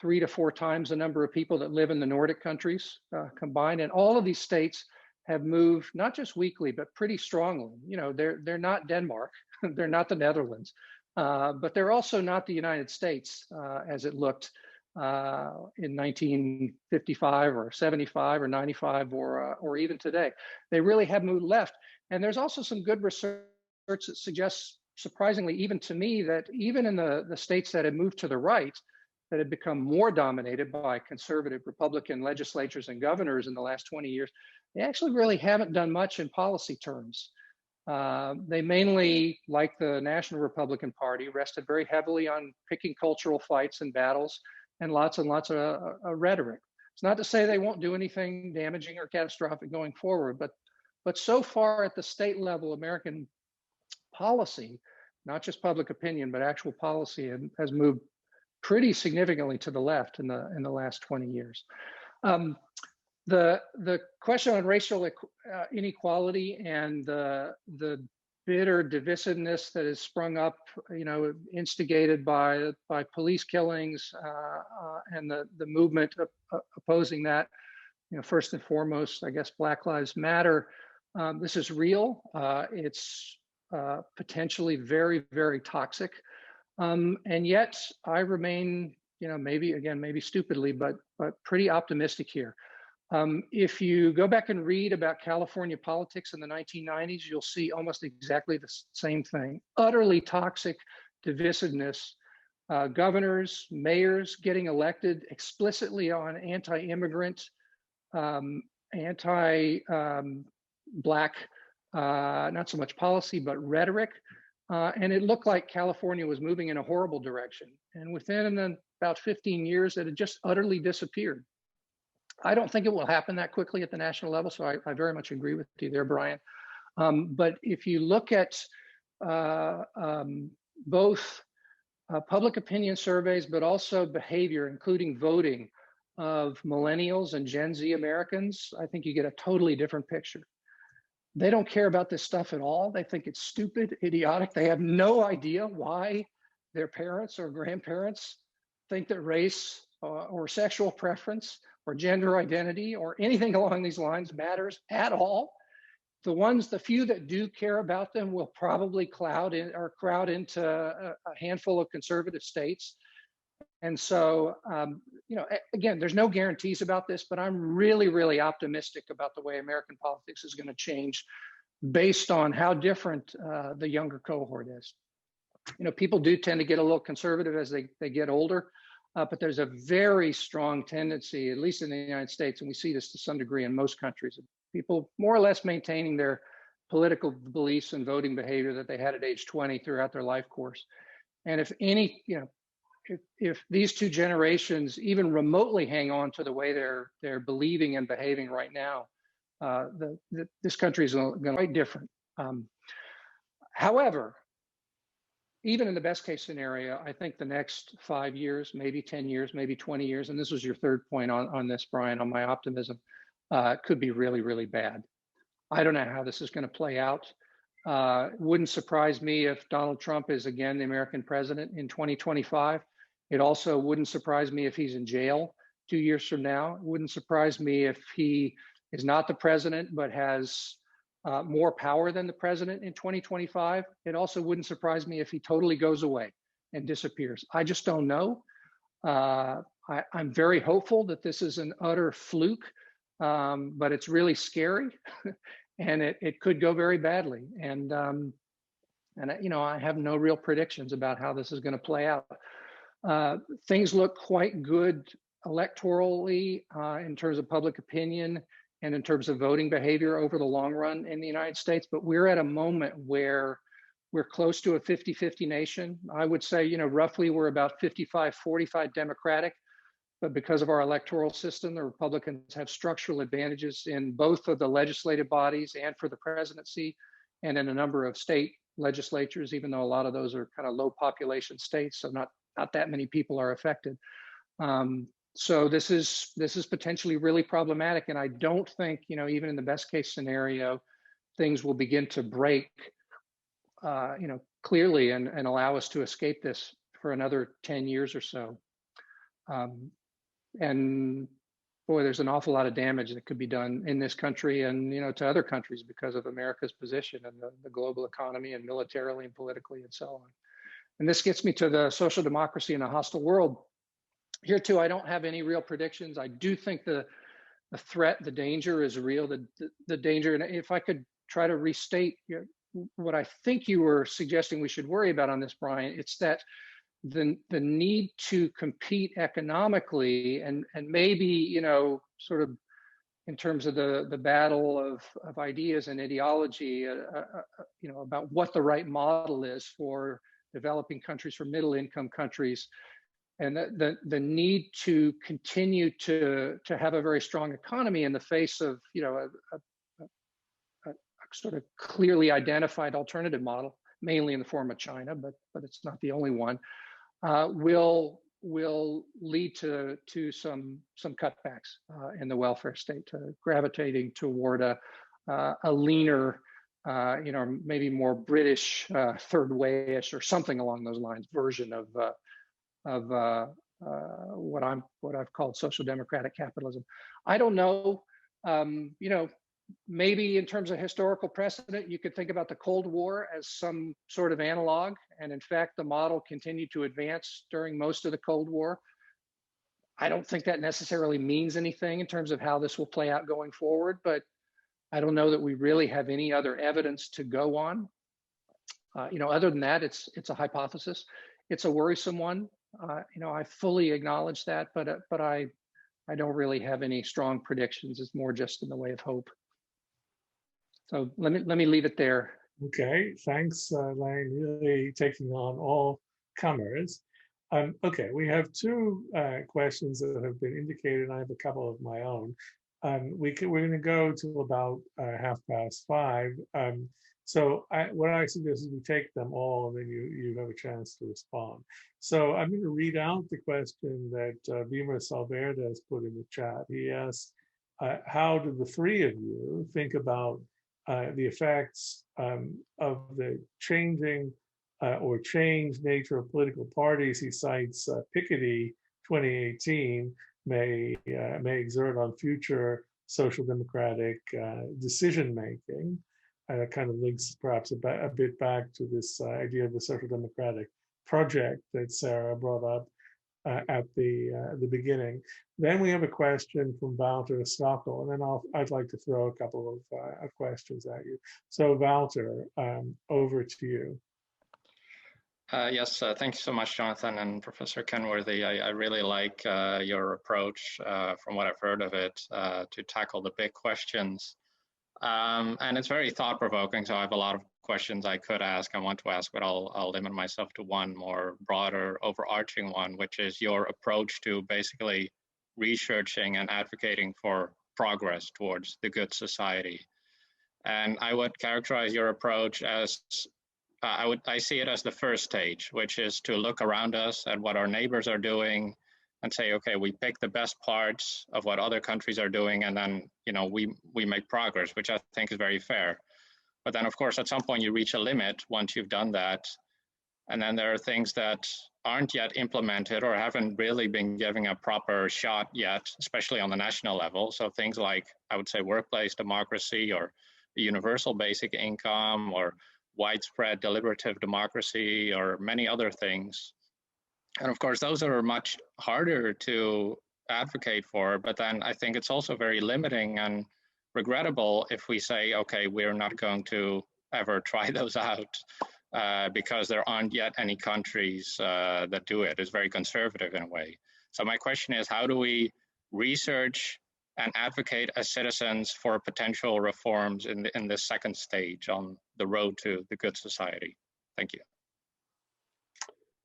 3 to 4 times the number of people that live in the Nordic countries combined. And all of these states have moved, not just weakly, but pretty strongly. They're not Denmark, they're not the Netherlands, but they're also not the United States as it looked in 1955 or 75 or 95 or even today. They really have moved left. And there's also some good research that suggests, surprisingly, even to me, that even in the states that have moved to the right, that have become more dominated by conservative Republican legislatures and governors in the last 20 years, they actually really haven't done much in policy terms. They mainly, like the National Republican Party, rested very heavily on picking cultural fights and battles and lots of rhetoric. It's not to say they won't do anything damaging or catastrophic going forward, but so far at the state level, American policy, not just public opinion, but actual policy has moved pretty significantly to the left in the last 20 years. The question on racial inequality and the bitter divisiveness that has sprung up, instigated by police killings and the movement opposing that, first and foremost, I guess Black Lives Matter. This is real. It's potentially very, very toxic. And yet I remain, maybe stupidly, but pretty optimistic here. If you go back and read about California politics in the 1990s, you'll see almost exactly the same thing. Utterly toxic divisiveness, governors, mayors getting elected explicitly on anti-immigrant, anti-Black, not so much policy, but rhetoric. And it looked like California was moving in a horrible direction. And within about 15 years, it had just utterly disappeared. I don't think it will happen that quickly at the national level, so I very much agree with you there, Brian. But if you look at both public opinion surveys, but also behavior, including voting of millennials and Gen Z Americans, I think you get a totally different picture. They don't care about this stuff at all. They think it's stupid, idiotic. They have no idea why their parents or grandparents think that race or sexual preference or gender identity or anything along these lines matters at all. The few that do care about them will probably crowd into a handful of conservative states. And so, again, there's no guarantees about this, but I'm really, really optimistic about the way American politics is going to change based on how different the younger cohort is. People do tend to get a little conservative as they get older, but there's a very strong tendency, at least in the United States, and we see this to some degree in most countries, of people more or less maintaining their political beliefs and voting behavior that they had at age 20 throughout their life course. And if these two generations even remotely hang on to the way they're believing and behaving right now, this country is going to be quite different. However, even in the best case scenario, I think the next 5 years, maybe 10 years, maybe 20 years, and this was your third point on this, Brian, on my optimism, could be really, really bad. I don't know how this is going to play out. It wouldn't surprise me if Donald Trump is again the American president in 2025. It also wouldn't surprise me if he's in jail 2 years from now. It wouldn't surprise me if he is not the president, but has more power than the president in 2025. It also wouldn't surprise me if he totally goes away and disappears. I just don't know. I'm very hopeful that this is an utter fluke, but it's really scary and it could go very badly. And I have no real predictions about how this is going to play out. Things look quite good electorally in terms of public opinion and in terms of voting behavior over the long run in the United States, but we're at a moment where we're close to a 50-50 nation. I would say, roughly we're about 55-45 Democratic, but because of our electoral system, the Republicans have structural advantages in both of the legislative bodies and for the presidency and in a number of state legislatures, even though a lot of those are kind of low population states, so not that many people are affected. So this is potentially really problematic, and I don't think, even in the best case scenario, things will begin to break, clearly and allow us to escape this for another 10 years or so. And boy, there's an awful lot of damage that could be done in this country and to other countries because of America's position in the global economy and militarily and politically and so on. And this gets me to the social democracy in a hostile world. Here too, I don't have any real predictions. I do think the threat, the danger is real. The danger, and if I could try to restate what I think you were suggesting we should worry about on this, Brian, it's that the need to compete economically and maybe, you know, sort of in terms of the battle of ideas and ideology, you know, about what the right model is for developing countries, for middle income countries, and the need to continue to have a very strong economy in the face of, you know, a sort of clearly identified alternative model, mainly in the form of China, but it's not the only one, will lead to some cutbacks in the welfare state, to gravitating toward a leaner, you know, maybe more British third way-ish or something along those lines version of what I've called social democratic capitalism. I don't know, you know, maybe in terms of historical precedent, you could think about the Cold War as some sort of analog. And in fact, the model continued to advance during most of the Cold War. I don't think that necessarily means anything in terms of how this will play out going forward, but I don't know that we really have any other evidence to go on. You know, other than that, it's a hypothesis. It's a worrisome one. You know, I fully acknowledge that, but I don't really have any strong predictions. It's more just in the way of hope. So let me leave it there. Okay, thanks, Lane. Really taking on all comers. Okay, we have two questions that have been indicated, and I have a couple of my own. We're going to go till about 5:30. So what I suggest is we take them all, and then you have a chance to respond. So I'm going to read out the question that Beamer Salverde has put in the chat. He asks, how do the three of you think about the effects of the changing or changed nature of political parties? He cites Piketty 2018 may exert on future social democratic decision making. That kind of links perhaps a bit back to this idea of the social democratic project that Sarah brought up at the beginning. Then we have a question from Walter Stockel, and then I'd like to throw a couple of questions at you. So Walter, over to you. Yes, thank you so much, Jonathan and Professor Kenworthy. I really like your approach, from what I've heard of it, to tackle the big questions. And it's very thought-provoking, so I have a lot of questions I could ask, I want to ask, but I'll limit myself to one more broader, overarching one, which is your approach to basically researching and advocating for progress towards the good society. And I would characterize your approach as, I see it as the first stage, which is to look around us at what our neighbors are doing and say, okay, we pick the best parts of what other countries are doing, and then, you know, we make progress, which I think is very fair. But then, of course, at some point you reach a limit once you've done that. And then there are things that aren't yet implemented or haven't really been given a proper shot yet, especially on the national level. So things like, I would say, workplace democracy, or a universal basic income, or widespread deliberative democracy, or many other things. And of course, those are much harder to advocate for, but then I think it's also very limiting and regrettable if we say, okay, we're not going to ever try those out because there aren't yet any countries that do it. It's very conservative in a way. So my question is, how do we research and advocate as citizens for potential reforms in this second stage on the road to the good society? Thank you.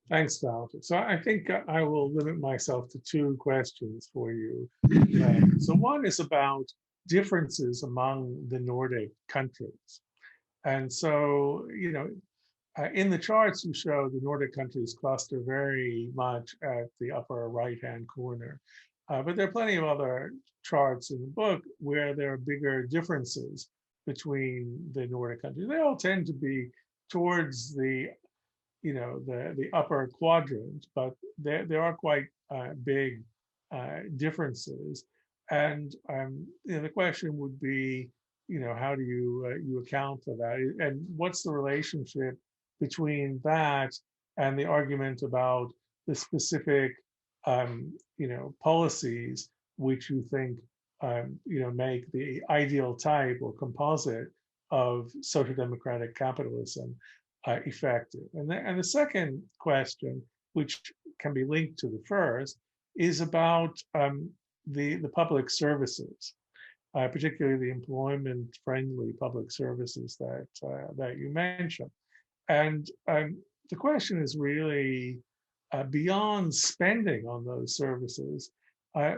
Thanks, Walter. So I think I will limit myself to two questions for you. So one is about differences among the Nordic countries. And so, you know, in the charts you show, the Nordic countries cluster very much at the upper right-hand corner. But there are plenty of other charts in the book where there are bigger differences between the Nordic countries. They all tend to be towards the, you know, the upper quadrant, but there are quite big differences. And you know, the question would be, you know, how do you account for that? And what's the relationship between that and the argument about the specific policies which you think make the ideal type or composite of social democratic capitalism effective. And the second question, which can be linked to the first, is about the public services, particularly the employment-friendly public services that you mentioned. And the question is really beyond spending on those services,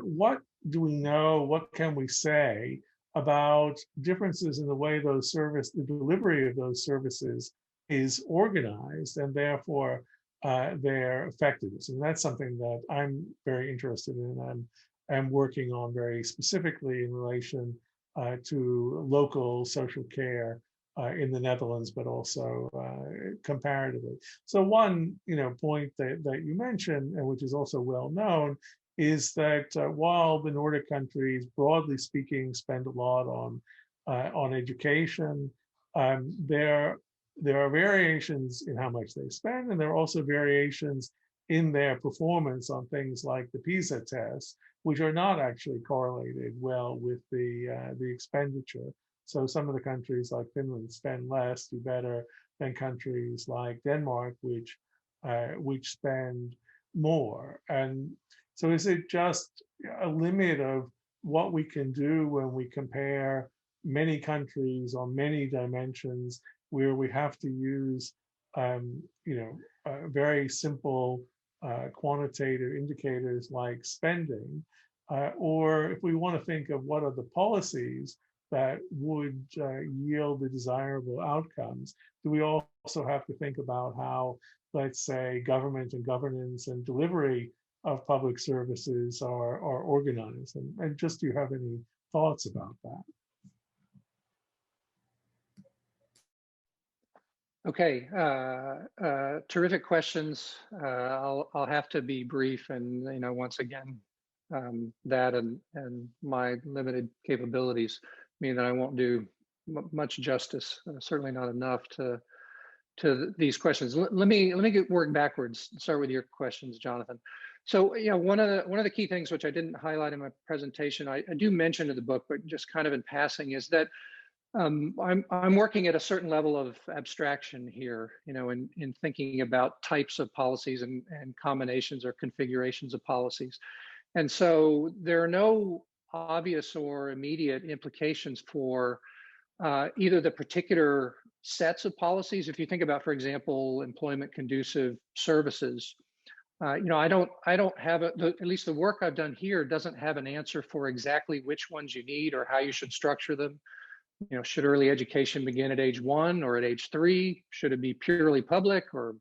what do we know, what can we say about differences in the way the delivery of those services is organized, and therefore their effectiveness? And that's something that I'm very interested in. I'm working on very specifically in relation to local social care in the Netherlands, but also comparatively. So one, point that you mentioned, and which is also well known, is that while the Nordic countries, broadly speaking, spend a lot on education, there are variations in how much they spend, and there are also variations in their performance on things like the PISA tests, which are not actually correlated well with the expenditure. So some of the countries like Finland spend less, do better than countries like Denmark, which spend more. And so is it just a limit of what we can do when we compare many countries on many dimensions, where we have to use very simple quantitative indicators like spending, or if we want to think of what are the policies that would yield the desirable outcomes, do we also have to think about how, let's say, government and governance and delivery of public services are organized? And just, do you have any thoughts about that? Okay, terrific questions. I'll have to be brief, and once again, that and my limited capabilities mean that I won't do much justice. Certainly not enough to these questions. Let me work backwards. Start with your questions, Jonathan. So one of the key things which I didn't highlight in my presentation, I do mention in the book, but just kind of in passing, is that I'm working at a certain level of abstraction here, in thinking about types of policies and combinations or configurations of policies. And so there are no obvious or immediate implications for either the particular sets of policies. If you think about, for example, employment conducive services, I don't have at least the work I've done here doesn't have an answer for exactly which ones you need or how you should structure them. Should early education begin at age 1 or at age 3? Should it be purely public or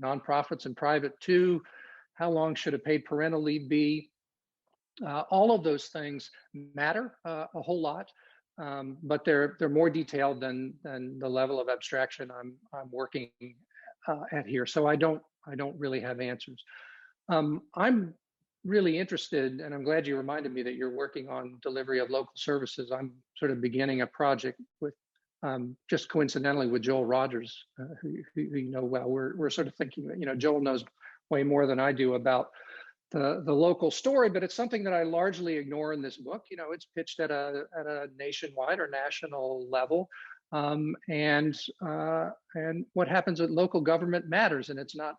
nonprofits and private too? How long should a paid parental leave be? All of those things matter a whole lot, but they're more detailed than the level of abstraction I'm working at here. So I don't really have answers. I'm really interested, and I'm glad you reminded me that you're working on delivery of local services. I'm sort of beginning a project with, just coincidentally, with Joel Rogers, who you know well. We're sort of thinking that Joel knows way more than I do about the local story, but it's something that I largely ignore in this book. It's pitched at a nationwide or national level, and what happens at local government matters, and it's not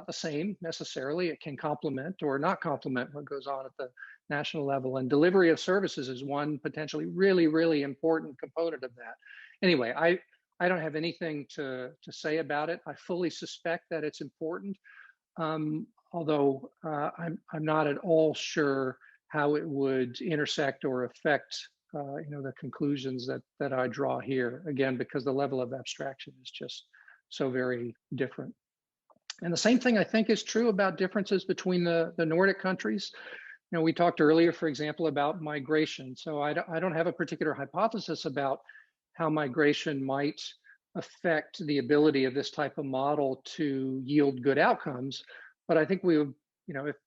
the same necessarily. It can complement or not complement what goes on at the national level, and delivery of services is one potentially really, really important component of that. Anyway, I don't have anything to say about it. I fully suspect that it's important. Although I'm not at all sure how it would intersect or affect the conclusions that I draw here, again, because the level of abstraction is just so very different. And the same thing I think is true about differences between the Nordic countries. We talked earlier, for example, about migration. So I don't have a particular hypothesis about how migration might affect the ability of this type of model to yield good outcomes. But I think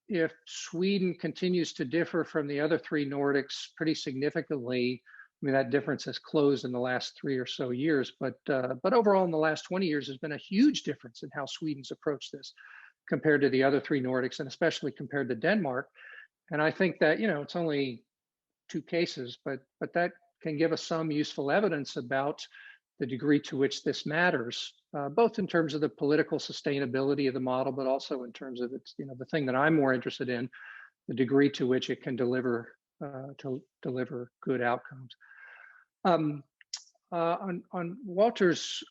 if Sweden continues to differ from the other 3 Nordics pretty significantly, that difference has closed in the last 3 or so years. But overall, in the last 20 years, there's been a huge difference in how Sweden's approached this compared to the other 3 Nordics, and especially compared to Denmark. And I think that, it's only 2 cases, but that can give us some useful evidence about the degree to which this matters, both in terms of the political sustainability of the model, but also in terms of its, the thing that I'm more interested in, the degree to which it can deliver good outcomes. On Walter's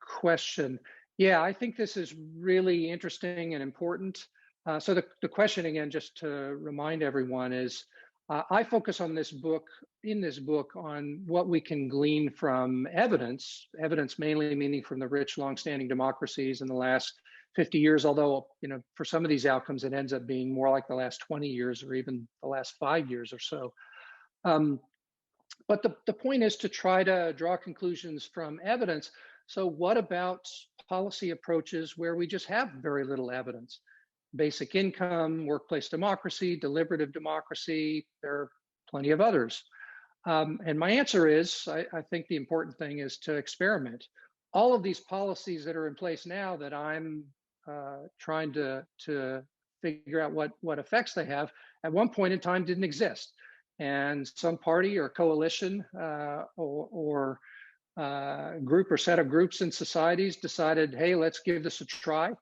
question, yeah, I think this is really interesting and important. So the question again, just to remind everyone, is I focus on in this book on what we can glean from evidence mainly meaning from the rich, longstanding democracies in the last 50 years, although, for some of these outcomes, it ends up being more like the last 20 years or even the last 5 years or so. But the point is to try to draw conclusions from evidence. So what about policy approaches where we just have very little evidence? Basic income, workplace democracy, deliberative democracy, there are plenty of others. And my answer is, I think the important thing is to experiment. All of these policies that are in place now that I'm trying to figure out what effects they have, at one point in time didn't exist. And some party or coalition or group or set of groups in societies decided, hey, let's give this a try.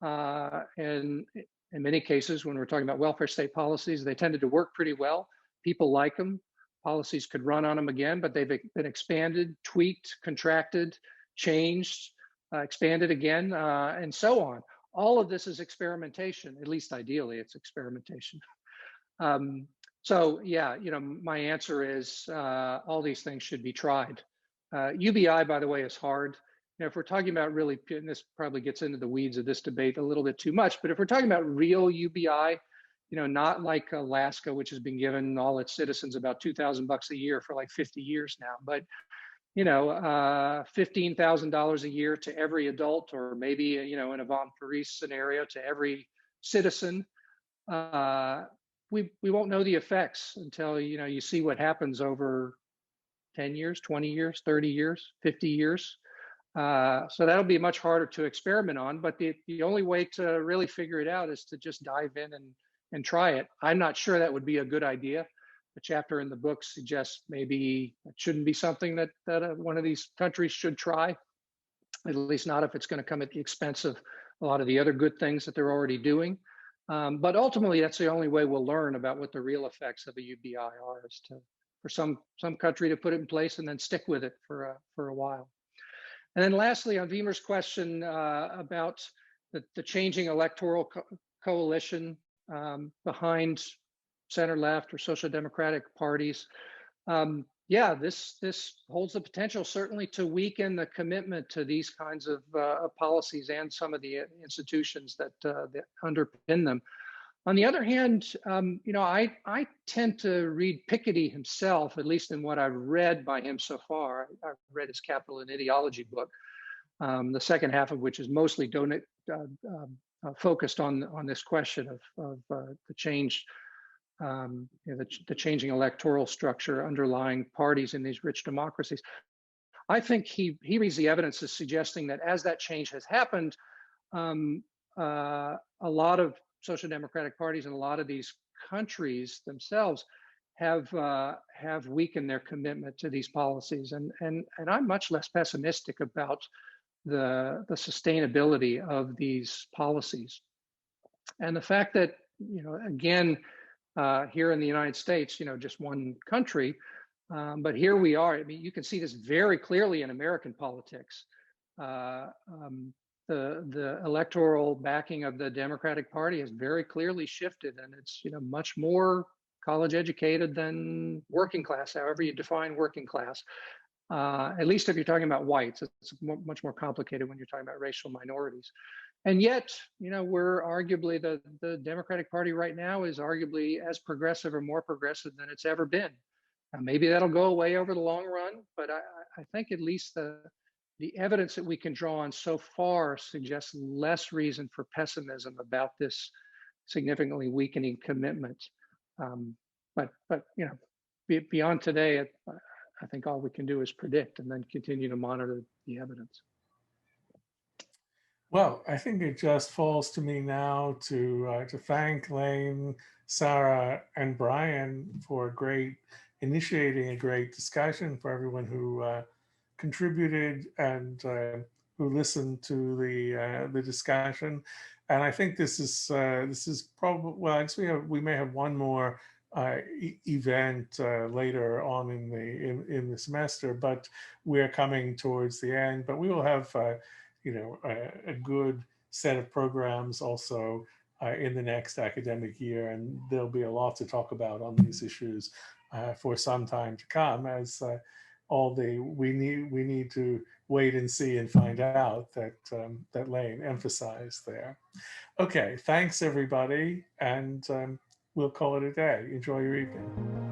And in many cases, when we're talking about welfare state policies, they tended to work pretty well. People like them. Policies could run on them again, but they've been expanded, tweaked, contracted, changed, expanded again, and so on. All of this is experimentation. At least ideally, it's experimentation. So yeah, my answer is all these things should be tried. UBI, by the way, is hard. If we're talking about really, and this probably gets into the weeds of this debate a little bit too much, but if we're talking about real UBI, not like Alaska, which has been given all its citizens about $2,000 a year for like 50 years now, but $15,000 a year to every adult, or maybe in a Von Paris scenario to every citizen. We won't know the effects until you see what happens over 10 years, 20 years, 30 years, 50 years. So that'll be much harder to experiment on, but the only way to really figure it out is to just dive in and try it. I'm not sure that would be a good idea. The chapter in the book suggests maybe it shouldn't be something that one of these countries should try, at least not if it's going to come at the expense of a lot of the other good things that they're already doing. But ultimately, that's the only way we'll learn about what the real effects of a UBI are, is for some country to put it in place and then stick with it for a while. And then lastly, on Weimer's question about the changing electoral coalition behind center-left or social democratic parties, yeah, this holds the potential certainly to weaken the commitment to these kinds of policies and some of the institutions that underpin them. On the other hand, I tend to read Piketty himself, at least in what I've read by him so far. I've read his Capital and Ideology book, the second half of which is mostly focused on this question of the change. The changing electoral structure underlying parties in these rich democracies. I think he reads the evidence as suggesting that as that change has happened, a lot of social democratic parties in a lot of these countries themselves have weakened their commitment to these policies, and I'm much less pessimistic about the sustainability of these policies, and the fact that again. Here in the United States, just one country, but here we are. I mean, you can see this very clearly in American politics. The electoral backing of the Democratic Party has very clearly shifted, and it's much more college educated than working class, however you define working class. At least if you're talking about whites, it's much more complicated when you're talking about racial minorities. And yet, we're arguably, the Democratic Party right now is arguably as progressive or more progressive than it's ever been. Now, maybe that'll go away over the long run, but I think at least the evidence that we can draw on so far suggests less reason for pessimism about this significantly weakening commitment. But beyond today, I think all we can do is predict and then continue to monitor the evidence. Well, I think it just falls to me now to thank Lane, Sarah, and Brian for initiating a great discussion, for everyone who contributed and who listened to the discussion. And I think this is probably, well, I guess we may have one more event later on in the semester, but we're coming towards the end. But we will have a good set of programs also in the next academic year, and there'll be a lot to talk about on these issues for some time to come, as we need to wait and see and find out that Lane emphasized there. Okay, thanks everybody, and we'll call it a day. Enjoy your evening.